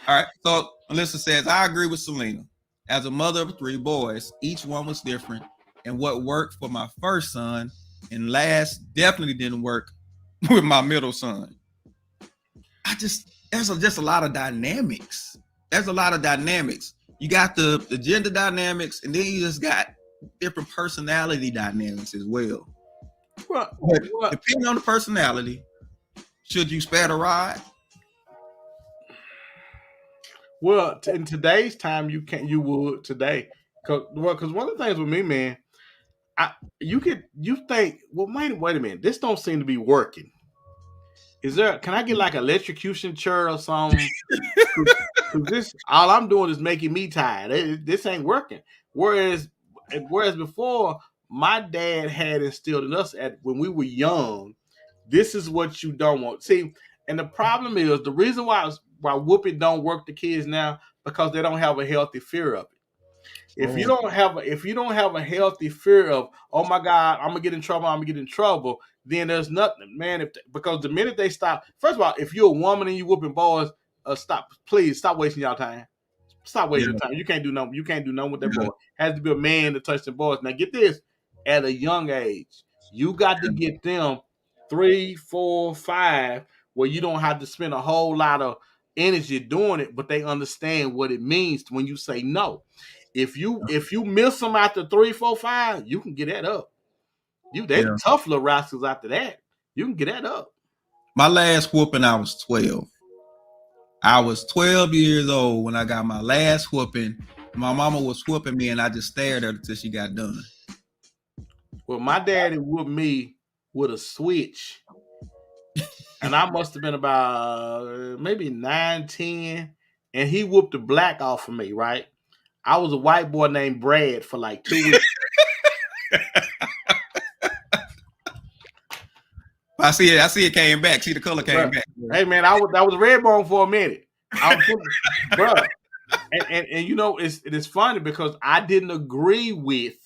right. So Alyssa says, I agree with Selena. As a mother of 3 boys, each one was different. And what worked for my first son and last definitely didn't work with my middle son. There's just a lot of dynamics. There's a lot of dynamics. You got the gender dynamics, and then you just got different personality dynamics as well. What? Depending on the personality, should you spare the ride? Well, in today's time, you would today. Because one of the things with me, man, you think, well, wait a minute, this don't seem to be working. Can I get like an electrocution chair or something? This, all I'm doing is making me tired. This ain't working. Whereas before, my dad had instilled in us when we were young, this is what you don't want. See, and the problem is the reason why whooping don't work to kids now because they don't have a healthy fear of it. If you don't have a healthy fear of, oh my God, I'm gonna get in trouble, then there's nothing, man. Because the minute they stop, first of all, if you're a woman and you whooping boys, please stop wasting y'all time. Stop wasting your time. You can't do nothing with that boy. Has to be a man to touch the boys. Now get this, at a young age, you got to get them 3, 4, 5, where you don't have to spend a whole lot of energy doing it, but they understand what it means when you say no. If you miss them after 3, 4, 5, you can get that up. They tough little rascals after that. You can get that up. My last whooping, I was 12. I was 12 years old when I got my last whooping. My mama was whooping me, and I just stared at her until she got done. Well, my daddy whooped me with a switch, and I must have been about maybe 9, 10, and he whooped the black off of me, right? I was a white boy named Brad for like 2 weeks. I see it came back. See the color came back. Hey man, I was red bone for a minute. Bro. And you know, it is funny because I didn't agree with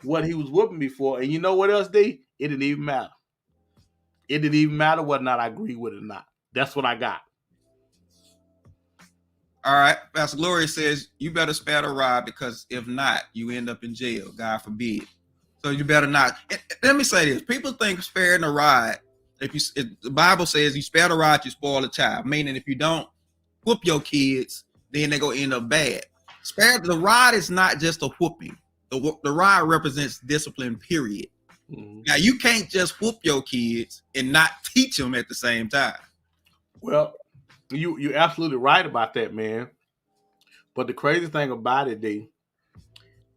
what he was whooping me for. And you know what else, D? It didn't even matter. It didn't even matter whether or not I agree with it or not. That's what I got. All right. Pastor Gloria says, you better spare the ride because if not, you end up in jail. God forbid. So you better not. Let me say this. People think sparing the ride, if the Bible says you spare the rod, you spoil a child. Meaning if you don't whoop your kids, then they're going to end up bad. Spare the rod is not just a whooping. The rod represents discipline, period. Mm-hmm. Now, you can't just whoop your kids and not teach them at the same time. Well, you're absolutely right about that, man. But the crazy thing about it, D,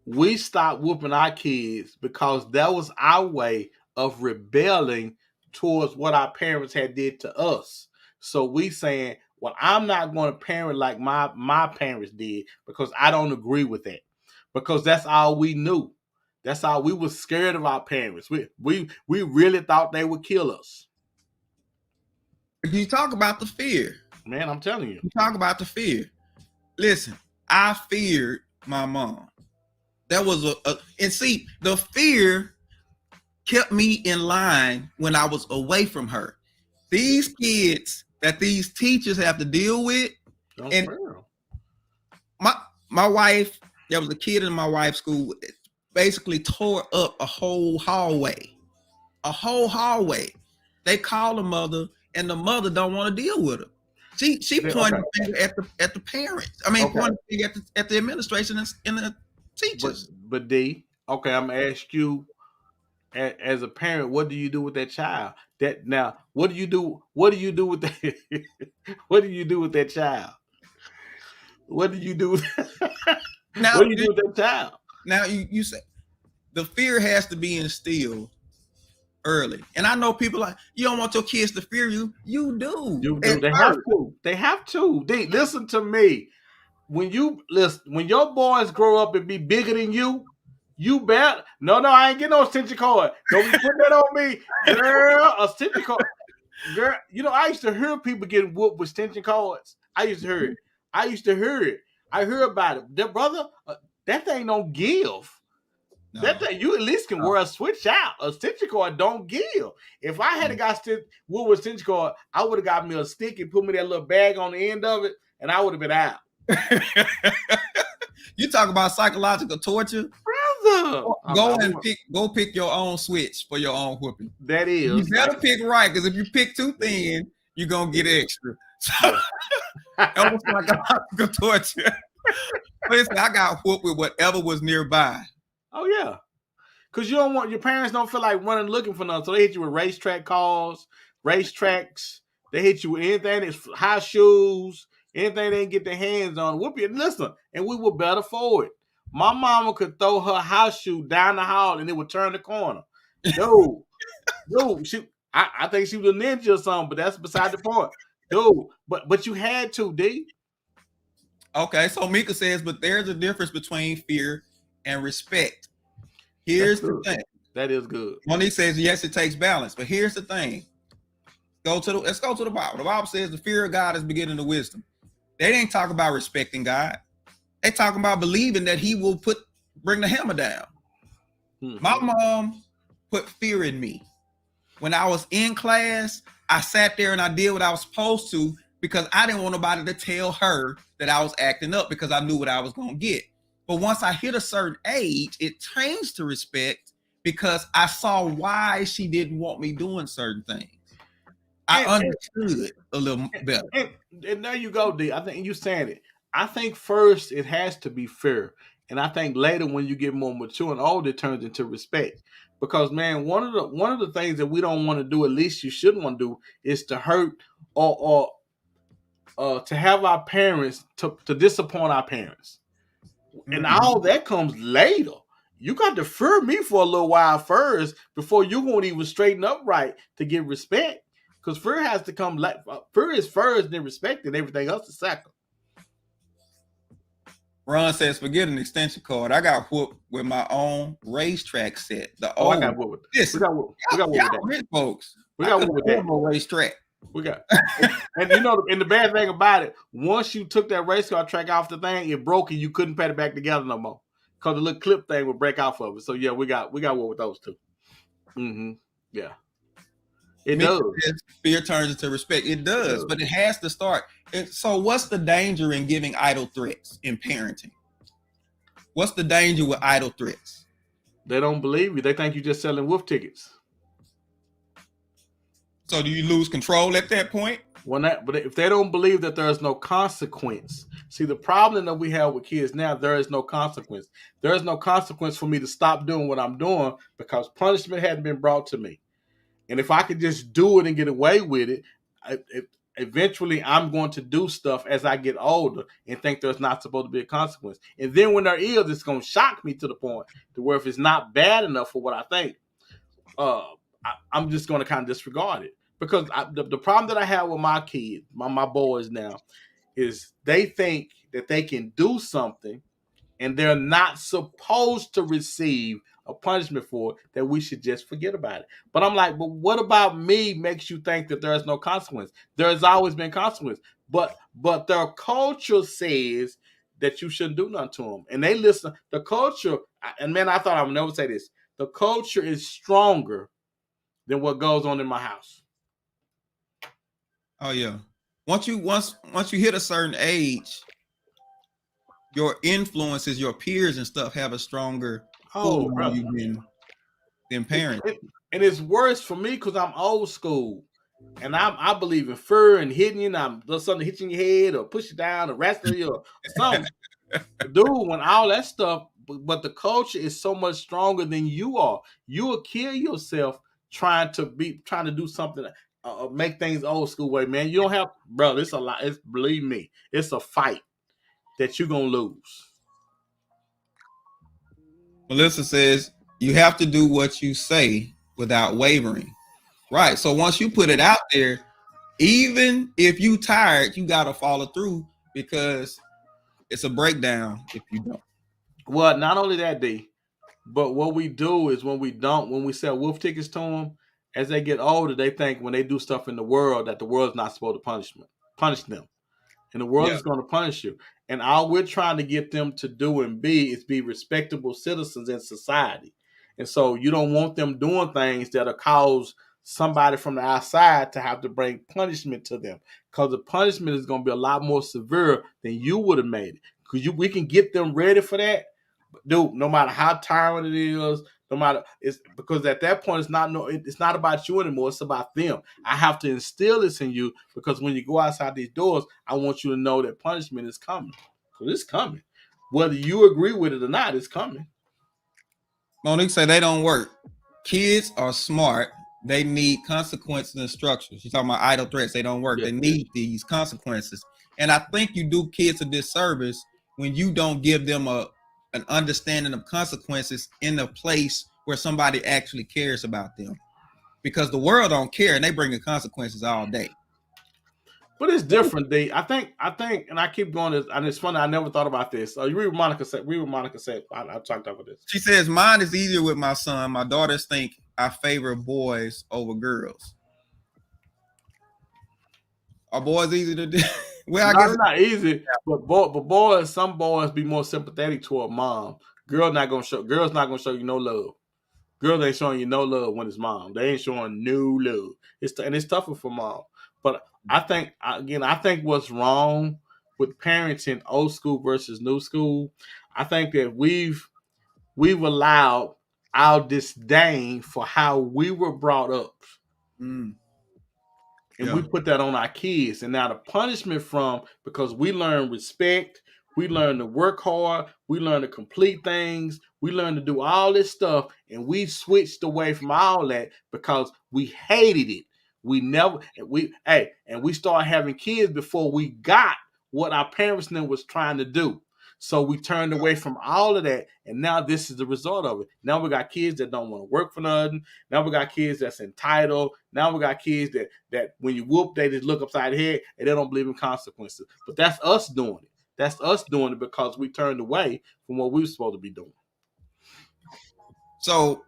we stopped whooping our kids because that was our way of rebelling towards what our parents had did to us. So we saying, well, I'm not going to parent like my parents did because I don't agree with that. Because that's all we knew. That's all we were scared of our parents. We really thought they would kill us. You talk about the fear. Man, I'm telling you. You talk about the fear. Listen, I feared my mom. That was and see, the fear kept me in line when I was away from her. These kids that these teachers have to deal with. Don't And fail. my wife, there was a kid in my wife's school, basically tore up a whole hallway. They call the mother, and the mother don't want to deal with her. She pointed the finger at the parents. I mean, pointed the finger at the administration and the teachers. But D, okay, I'm gonna ask you, as a parent, what do you do with that child? What do you do with that? What do you do with that child? What do you do? Now, what do you do with that child? Now you say the fear has to be instilled early, and I know people like, you don't want your kids to fear you. You do. You do. They have to. They listen to me. When your boys grow up and be bigger than you, you bet. No, I ain't getting no extension cord. Don't be putting that on me, girl. A extension cord, girl. You know, I used to hear people getting whooped with extension cords. I used to hear it. I heard about it. That brother, that thing don't give. No. That thing, you at least can wear a switch out. A extension cord don't give. If I had got whooped with extension cord, I would have got me a stick and put me that little bag on the end of it, and I would have been out. You talk about psychological torture, brother. Go pick your own switch for your own whooping. That is. You better pick right, because if you pick too thin, you're gonna get extra. So almost psychological torture. Listen, I got whooped with whatever was nearby. Oh yeah, because you don't want your parents don't feel like running looking for nothing, so they hit you with racetrack calls, racetracks. They hit you with anything that's high shoes. Anything they didn't get their hands on, whoop you. Listen, and we were better for it. My mama could throw her house shoe down the hall and it would turn the corner. Dude, I think she was a ninja or something, but that's beside the point. Dude, but you had to, D. Okay, so Mika says, but there's a difference between fear and respect. Here's the thing. That is good. Monique says, yes, it takes balance, but here's the thing. Let's go to the Bible. The Bible says the fear of God is beginning of wisdom. They didn't talk about respecting God. They talking about believing that he will bring the hammer down. Mm-hmm. My mom put fear in me. When I was in class, I sat there and I did what I was supposed to because I didn't want nobody to tell her that I was acting up because I knew what I was going to get. But once I hit a certain age, it changed to respect because I saw why she didn't want me doing certain things. I understood a little better. And there you go, D. I think you saying it. I think first it has to be fair. And I think later when you get more mature and older, it turns into respect. Because, man, one of the things that we don't want to do, at least you shouldn't want to do, is to hurt or to have our parents, to disappoint our parents. Mm-hmm. And all that comes later. You got to fear me for a little while first before you won't even straighten up right to get respect. Because fear has to come. Fear is first, then respect, and everything else is second. Ron says, forget an extension cord. I got whooped with my own racetrack set. I got whooped with this. We got whooped with that, folks. We got whooped with that. Racetrack. We got, and you know, and the bad thing about it, once you took that race car track off the thing, it broke and you couldn't put it back together no more because the little clip thing would break off of it. So yeah, we got whooped with those two. Mm-hmm. Yeah. It does. Fear turns into respect. It does, but it has to start. So what's the danger in giving idle threats in parenting? What's the danger with idle threats? They don't believe you. They think you're just selling wolf tickets. So do you lose control at that point? But if they don't believe that there is no consequence. See, the problem that we have with kids now, there is no consequence. There is no consequence for me to stop doing what I'm doing because punishment hadn't been brought to me. And if I could just do it and get away with it, eventually I'm going to do stuff as I get older and think there's not supposed to be a consequence. And then when there is, it's going to shock me to the point to where if it's not bad enough for what I think, I'm just going to kind of disregard it. Because the problem that I have with my kids, my boys now, is they think that they can do something and they're not supposed to receive a punishment for it, that we should just forget about it. But I'm like, but what about me makes you think that there is no consequence? There has always been consequence. But their culture says that you shouldn't do nothing to them. And they listen. The culture, and man, I thought I would never say this. The culture is stronger than what goes on in my house. Oh, yeah. once you hit a certain age, your influences, your peers and stuff have a stronger pull on brother. you than parents. And it's worse for me because I'm old school. And I believe in fear and hitting you, and something hitting your head or push you down or wrestle you or something. Dude, when all that stuff, but the culture is so much stronger than you are. You will kill yourself trying to do something, make things old school way, man. You don't have, bro. It's a lot. Believe me, it's a fight that you're gonna lose. Melissa says you have to do what you say without wavering. Right. So once you put it out there, even if you tired, you gotta follow through because it's a breakdown if you don't. Well, not only that, D, but what we do is when we sell wolf tickets to them, as they get older, they think when they do stuff in the world that the world's not supposed to punish them. And the world is going to punish you. And all we're trying to get them to do and be is be respectable citizens in society. And so you don't want them doing things that'll cause somebody from the outside to have to bring punishment to them, because the punishment is going to be a lot more severe than you would have made it. Because we can get them ready for that, dude. No matter how tiring it is, no matter, it's because at that point it's not about you anymore. It's about them. I have to instill this in you because when you go outside these doors, I want you to know that punishment is coming. So it's coming, whether you agree with it or not. It's coming. Monique said they don't work. Kids are smart. They need consequences and structures. She's talking about idle threats. They don't work. They need these consequences. And I think you do kids a disservice when you don't give them an understanding of consequences in a place where somebody actually cares about them. Because the world don't care and they bring the consequences all day. But it's different, D. I think, and I keep going this, and it's funny, I never thought about this. You read what Monica said. I talked about this. She says, mine is easier with my son. My daughters think I favor boys over girls. Are boys easy to do? Well, I guess it's not easy, but boys, some boys be more sympathetic toward mom. Girls not gonna show you no love. Girls ain't showing you no love when it's mom. They ain't showing no love. It's tougher for mom. But I think what's wrong with parenting old school versus new school, I think that we've allowed our disdain for how we were brought up. And we put that on our kids. And now the punishment because we learn respect, we learn to work hard, we learn to complete things, we learn to do all this stuff, and we switched away from all that because we hated it. And we started having kids before we got what our parents knew was trying to do. So we turned away from all of that, and now this is the result of it. Now we got kids that don't want to work for nothing. Now we got kids that's entitled. Now we got kids that when you whoop, they just look upside the head and they don't believe in consequences. But that's us doing it. That's us doing it because we turned away from what we were supposed to be doing. So,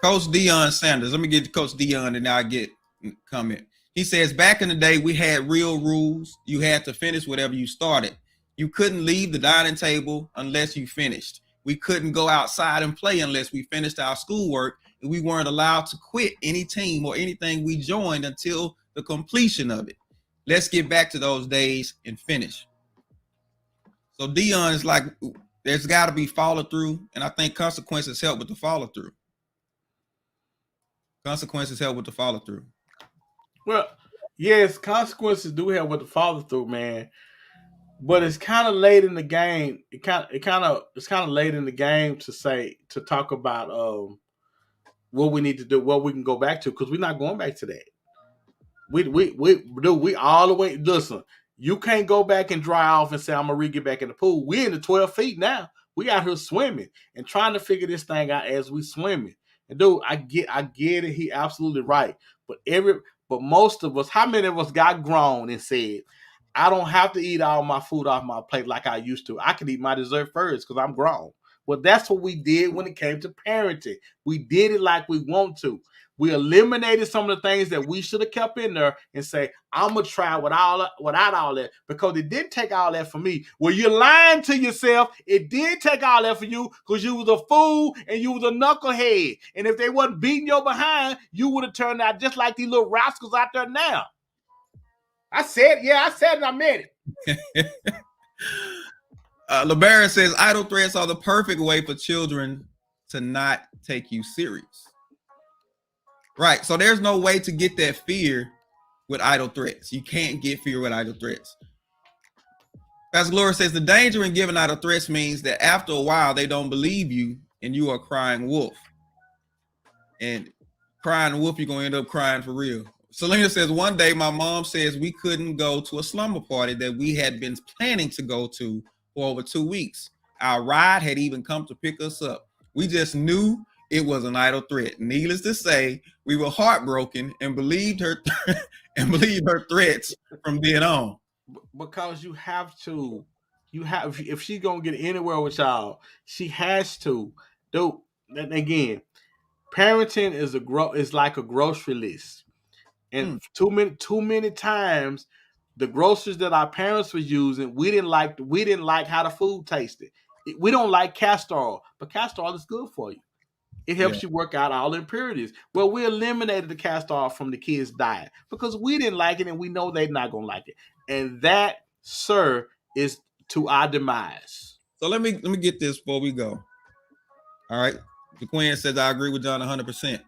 Coach Deion Sanders, let me get to Coach Deion and I'll get comment. He says, back in the day, we had real rules. You had to finish whatever you started. You couldn't leave the dining table unless you finished. We couldn't go outside and play unless we finished our schoolwork. And we weren't allowed to quit any team or anything we joined until the completion of it. Let's get back to those days and finish. So Deion is like, there's got to be follow through. And I think consequences help with the follow through. Consequences help with the follow through. Well, yes, consequences do help with the follow through, man. But it's kind of late in the game. It's kind of late in the game to talk about what we need to do, what we can go back to, because we're not going back to that. We all the way. Listen, you can't go back and dry off and say I'm gonna get back in the pool. We're in the 12 feet now. We out here swimming and trying to figure this thing out as we swimming. And dude, I get it. He absolutely right. But most of us, how many of us got grown and said, I don't have to eat all my food off my plate like I used to. I can eat my dessert first because I'm grown. Well, that's what we did when it came to parenting. We did it like we want to. We eliminated some of the things that we should have kept in there and say, I'm going to try without all that, because it didn't take all that for me. Well, you're lying to yourself. It did take all that for you because you was a fool and you was a knucklehead. And if they wasn't beating your behind, you would have turned out just like these little rascals out there now. I said it, and I meant it. LeBaron says idle threats are the perfect way for children to not take you serious. Right. So there's no way to get that fear with idle threats. You can't get fear with idle threats. Pastor Gloria says the danger in giving idle threats means that after a while they don't believe you and you are crying wolf. And crying wolf, you're going to end up crying for real. Selena says one day my mom says we couldn't go to a slumber party that we had been planning to go to for over 2 weeks. Our ride had even come to pick us up. We just knew it was an idle threat. Needless to say, we were heartbroken and believed her threats from then on. Because if she's gonna get anywhere with y'all, she has to. Dude, again, parenting is like a grocery list, and too many times the groceries that our parents were using, we didn't like how the food tasted. We don't like castor oil, but castor oil is good for you. It helps you work out all the impurities. Well, we eliminated the castor oil from the kids' diet because we didn't like it, and we know they're not gonna like it. And that, sir, is to our demise. So let me get this before we go. All right. The Queen says I agree with John 100%.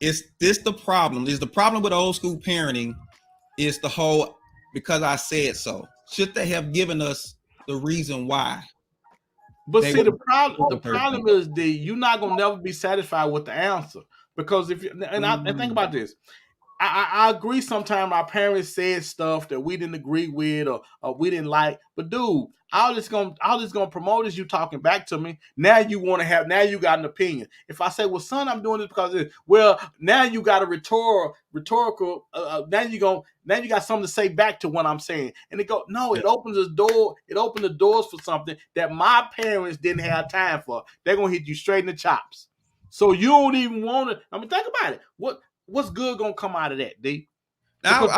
Is this the problem? Is the problem with old school parenting is the whole because I said so? Should they have given us the reason why? But see, the problem is that you're not gonna never be satisfied with the answer because and think about this. I agree. Sometimes our parents said stuff that we didn't agree with or we didn't like. But dude, all this gonna promote is you talking back to me. Now you got an opinion. If I say, well, son, I'm doing this because now you got a rhetorical. Now you got something to say back to what I'm saying. And it opens the door. It opened the doors for something that my parents didn't have time for. They're gonna hit you straight in the chops. So you don't even want to. I mean, think about it. What's good gonna come out of that, D? Because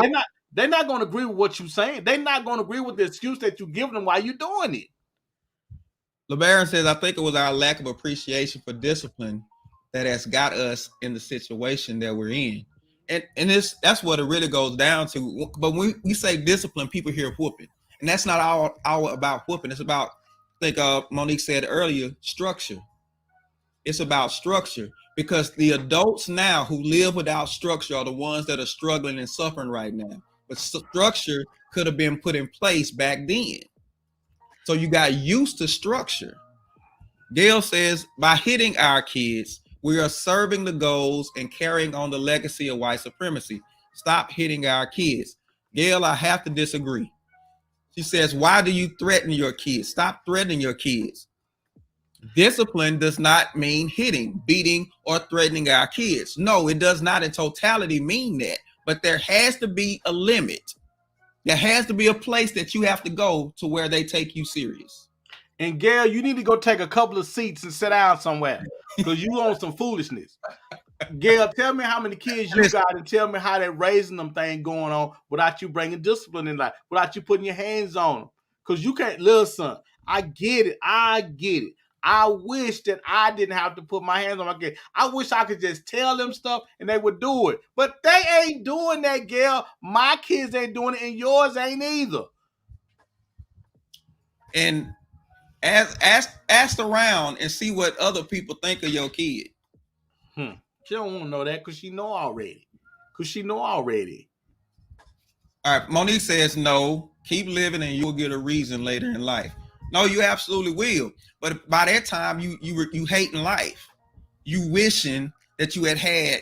they're not gonna agree with what you're saying. They're not gonna agree with the excuse that you give them while you're doing it. LeBaron says, I think it was our lack of appreciation for discipline that has got us in the situation that we're in. And that's what it really goes down to. But when we say discipline, people hear whooping. And that's not all about whooping. It's about, I think Monique said earlier, structure. It's about structure. Because the adults now who live without structure are the ones that are struggling and suffering right now. But structure could have been put in place back then. So you got used to structure. Gail says, by hitting our kids, we are serving the goals and carrying on the legacy of white supremacy. Stop hitting our kids. Gail, I have to disagree. She says, why do you threaten your kids? Stop threatening your kids. Discipline does not mean hitting, beating, or threatening our kids. No, it does not in totality mean that. But there has to be a limit. There has to be a place that you have to go to where they take you serious. And Gail, you need to go take a couple of seats and sit down somewhere because you on some foolishness. Gail, tell me how many kids you got and tell me how they're raising them thing going on without you bringing discipline in life, without you putting your hands on them. Because you can't, listen, I get it. I wish that I didn't have to put my hands on my kids. I wish I could just tell them stuff and they would do it. But they ain't doing that, Gail. My kids ain't doing it and yours ain't either. And ask around and see what other people think of your kid. She don't want to know that because she know already. All right, Monique says no. Keep living and you'll get a reason later in life. No, you absolutely will. But by that time, you hating life. You wishing that you had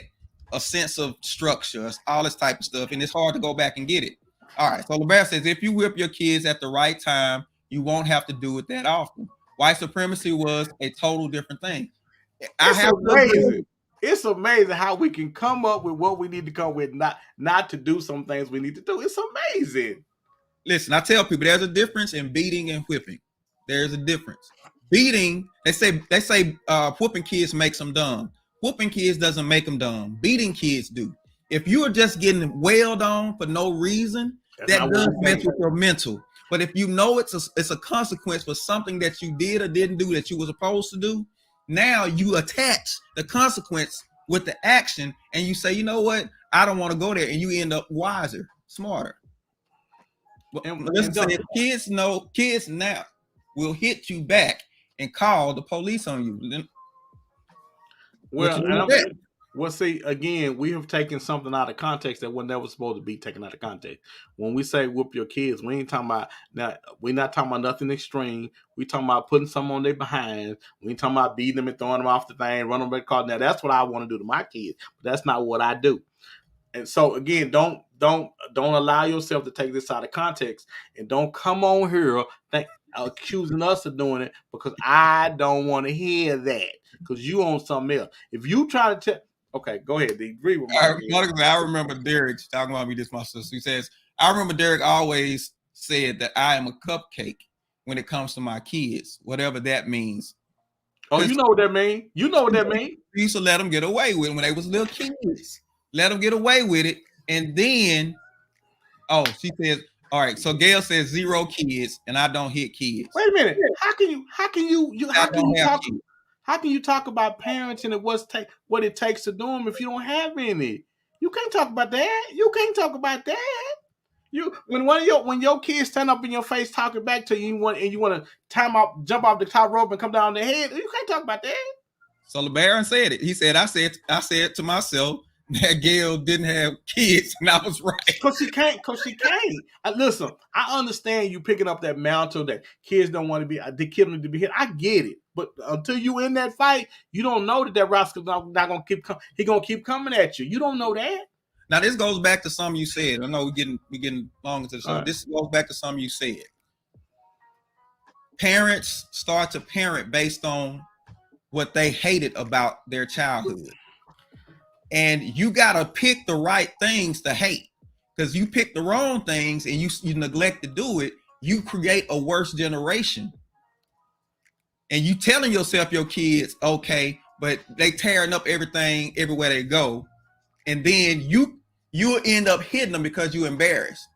a sense of structure, all this type of stuff, and it's hard to go back and get it. All right, so LeBaron says, if you whip your kids at the right time, you won't have to do it that often. White supremacy was a total different thing. It's amazing how we can come up with what we need to come with, not to do some things we need to do. It's amazing. Listen, I tell people there's a difference in beating and whipping. There's a difference. Beating, they say whooping kids makes them dumb. Whooping kids doesn't make them dumb. Beating kids do. If you are just getting wailed on for no reason, that does mess with your mental. But if you know it's a consequence for something that you did or didn't do that you were supposed to do, now you attach the consequence with the action and you say, you know what? I don't want to go there. And you end up wiser, smarter. Listen, say kids now will hit you back and call the police on you. Well, see, again, we have taken something out of context that was never supposed to be taken out of context. When we say whoop your kids, we ain't talking about now. We're not talking about nothing extreme. We talking about putting something on their behind. We ain't talking about beating them and throwing them off the thing, running them by the car. Now that's what I want to do to my kids, but that's not what I do. And so again, don't allow yourself to take this out of context, and don't come on here accusing us of doing it, because I don't want to hear that, because you on something else. If you try to tell, okay, go ahead. Agree with I remember Derek talking about me. This my sister. He says, I remember Derek always said that I am a cupcake when it comes to my kids, whatever that means. Oh, you know what that means. You know what that means. We used to let them get away with it when they was little kids. Let them get away with it, and then, she says, all right. So Gail says 0 kids, and I don't hit kids. Wait a minute. How can you talk about parenting and what it takes to do them if you don't have any? You can't talk about that. You can't talk about that. When your kids stand up in your face talking back to you, and you want to jump off the top rope and come down their head, you can't talk about that. So LeBaron said it. He said, I said to myself that Gail didn't have kids, and I was right. Because she can't. Listen, I understand you picking up that mantle that kids don't want to be, the kid need to be hit. I get it. But until you in that fight, you don't know that rascal's not going to keep coming. He's going to keep coming at you. You don't know that. Now, this goes back to something you said. I know we're getting long into the show. Right. This goes back to something you said. Parents start to parent based on what they hated about their childhood. And you got to pick the right things to hate, because you pick the wrong things and you neglect to do it, you create a worse generation. And you telling yourself your kids, okay, but they tearing up everything everywhere they go. And then you'll end up hitting them because you're embarrassed.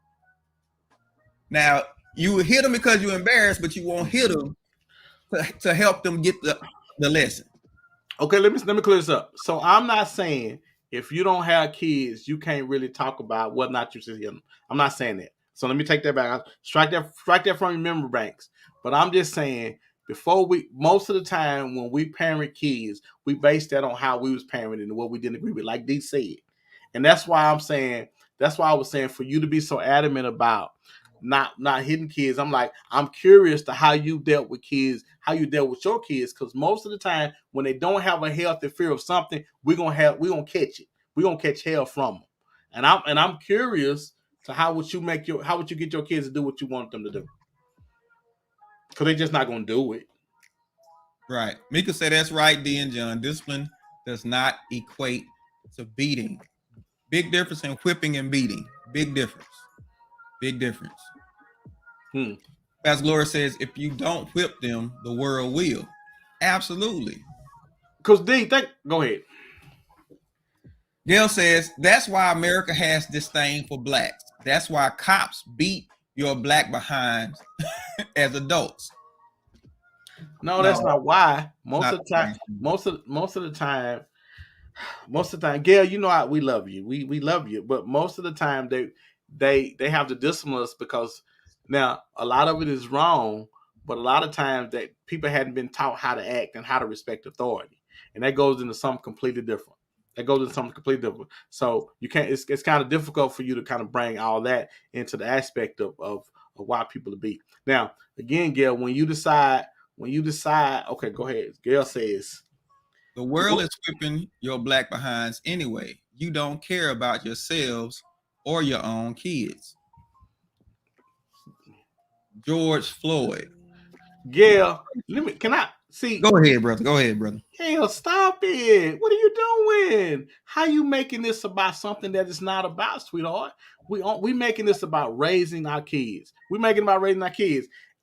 Now, you will hit them because you're embarrassed, but you won't hit them to help them get the lesson. Okay, let me clear this up. So I'm not saying if you don't have kids, you can't really talk about whether or not you should hit them. I'm not saying that. So let me take that back. Strike that from your memory banks. But I'm just saying, most of the time when we parent kids, we base that on how we was parented and what we didn't agree with, like D said. And that's why I was saying for you to be so adamant about not hitting kids. I'm curious to how you dealt with kids, how you dealt with your kids, because most of the time when they don't have a healthy fear of something, we're gonna catch it. We're gonna catch hell from them. And I'm curious to how would you get your kids to do what you want them to do? Because they're just not gonna do it. Right. Mika said that's right, D and John. Discipline does not equate to beating. Big difference in whipping and beating. Big difference. Pastor Gloria says, if you don't whip them, the world will. Absolutely. Because go ahead. Gail says, that's why America has disdain for blacks. That's why cops beat your black behinds as adults. No, that's not why. Most of the time, Gail, you know we love you. We love you, but most of the time they have to discipline us because now a lot of it is wrong, but a lot of times that people hadn't been taught how to act and how to respect authority, and that goes into something completely different. So you can't. It's kind of difficult for you to kind of bring all that into the aspect of why people are beat. Now, again, Gail, when you decide, okay, go ahead. Gail says, the world is whipping your black behinds anyway. You don't care about yourselves or your own kids. George Floyd. Gail, can I see? Go ahead, brother. Gail, stop it. What are you doing? How you making this about something that it's not about, sweetheart? We making this about raising our kids.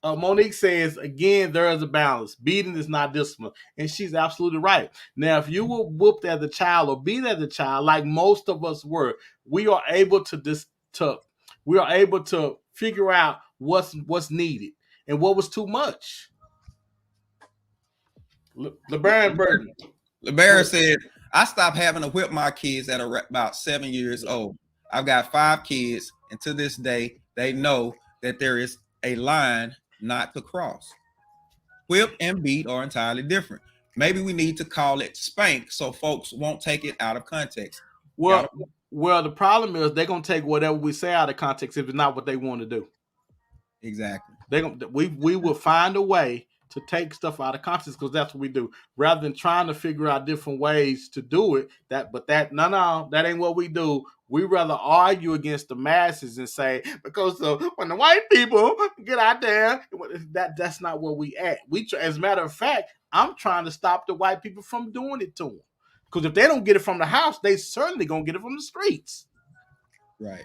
Monique says, again, there is a balance. Beating is not discipline. And she's absolutely right. Now, if you were whooped as a child or beat as a child, like most of us were, we are able to figure out what's needed and what was too much. LeBaron said, I stopped having to whip my kids at about 7 years old. I've got 5 kids, and to this day, they know that there is a line not to cross. Whip and beat are entirely different. Maybe we need to call it spank so folks won't take it out of context. Well, the problem is they're gonna take whatever we say out of context if it's not what they want to do. Exactly. We will find a way to take stuff out of context because that's what we do. Rather than trying to figure out different ways to do it, that ain't what we do. We rather argue against the masses and say, because when the white people get out there, that's not where we at. As a matter of fact, I'm trying to stop the white people from doing it to them. Because if they don't get it from the house, they certainly gonna get it from the streets. Right.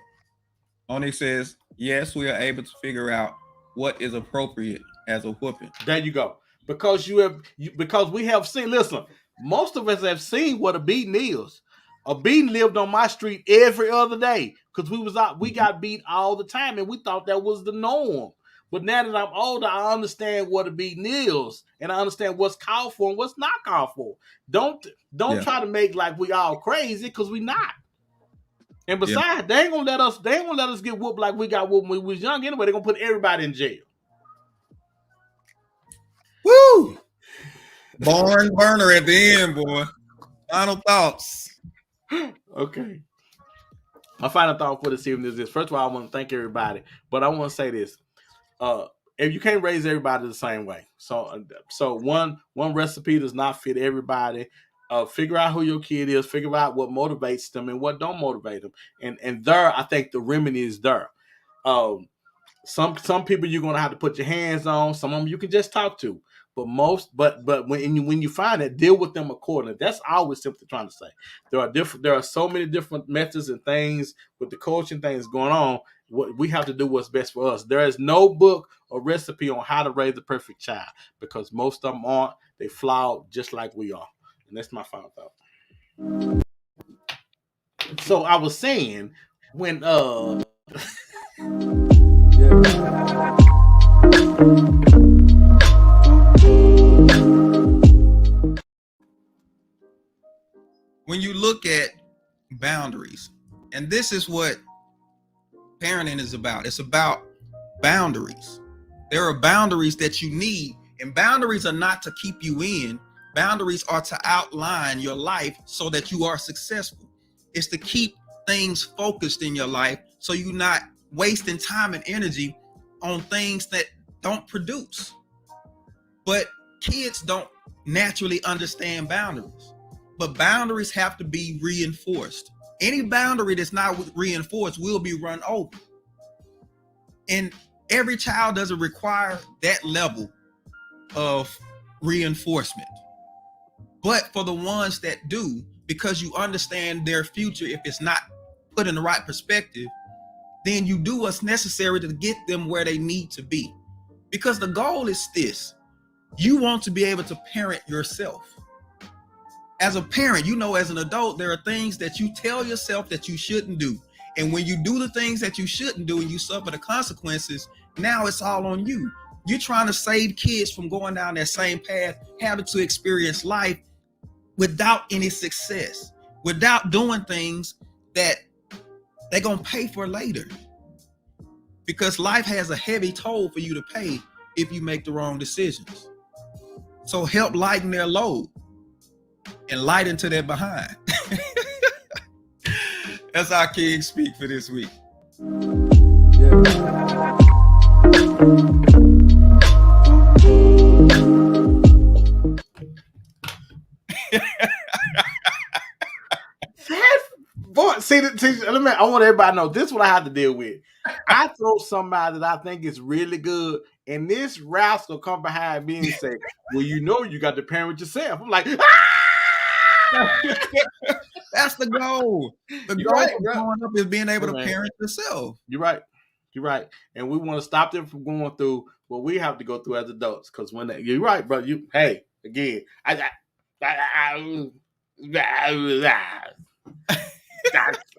Onyx says, yes, we are able to figure out what is appropriate as a whooping. There you go. Because because we have seen, listen, most of us have seen what a beating is. A beating lived on my street every other day because we got beat all the time and we thought that was the norm. But now that I'm older, I understand what a beating is and I understand what's called for and what's not called for. Don't try to make like we all crazy because we not. And besides, they ain't gonna let us get whooped like we got whooped when we was young anyway. They're gonna put everybody in jail. Woo! Barn burner at the end, boy. Final thoughts. Okay. My final thought for this evening is this. First of all, I want to thank everybody, but I want to say this. If you can't raise everybody the same way. So one recipe does not fit everybody. Figure out who your kid is, figure out what motivates them and what don't motivate them. And there, I think the remedy is there. Some people you're gonna have to put your hands on, some of them you can just talk to. But when you find it, deal with them accordingly. That's always simply trying to say. There are so many different methods and things with the coaching things going on. We have to do what's best for us. There is no book or recipe on how to raise the perfect child because most of them aren't. They flawed just like we are. And that's my final thought. So I was saying when when you look at boundaries, and this is what parenting is about. It's about boundaries. There are boundaries that you need, and boundaries are not to keep you in. Boundaries are to outline your life so that you are successful. It's to keep things focused in your life so you're not wasting time and energy on things that don't produce. But kids don't naturally understand boundaries. But boundaries have to be reinforced. Any boundary that's not reinforced will be run over. And every child doesn't require that level of reinforcement. But for the ones that do, because you understand their future, if it's not put in the right perspective, then you do what's necessary to get them where they need to be. Because the goal is this: you want to be able to parent yourself. As a parent, as an adult, there are things that you tell yourself that you shouldn't do. And when you do the things that you shouldn't do and you suffer the consequences, now it's all on you. You're trying to save kids from going down that same path, having to experience life without any success, without doing things that they're going to pay for later. Because life has a heavy toll for you to pay if you make the wrong decisions. So help lighten their load and lighten to their behind. That's our King Speak for this week. I want everybody to know this is what I have to deal with. I throw somebody that I think is really good, and this rascal come behind me and say, well, you got to parent yourself. I'm like, That's the goal. The goal of growing up is being able to parent yourself. You're right. And we want to stop them from going through what we have to go through as adults. Because you're right, bro. I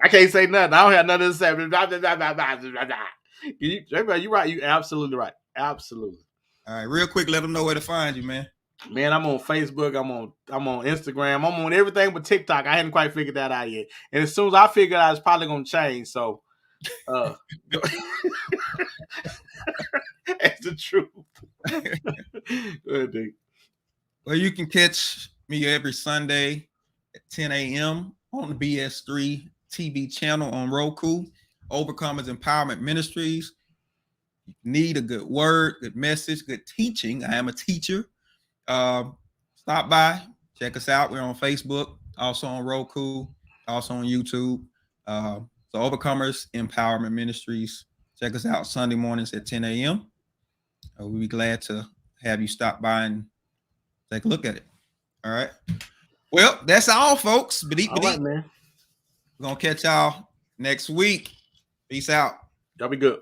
can't say nothing. I don't have nothing to say. You're right. You're absolutely right. Absolutely. All right, real quick, let them know where to find you, man. Man, I'm on Facebook. I'm on Instagram. I'm on everything but TikTok. I hadn't quite figured that out yet. And as soon as I figure it out, it's probably gonna change. So That's the truth. Go ahead, Dick. Well, you can catch me every Sunday at 10 a.m. on the BS3 TV channel on Roku. Overcomers Empowerment Ministries. You need a good word, good message, good teaching. I am a teacher. Stop by, check us out. We're on Facebook, also on Roku, also on YouTube. So Overcomers Empowerment Ministries. Check us out Sunday mornings at 10 a.m. We'll be glad to have you stop by and take a look at it. All right. Well, that's all, folks. All right, man. We're going to catch y'all next week. Peace out. Y'all be good.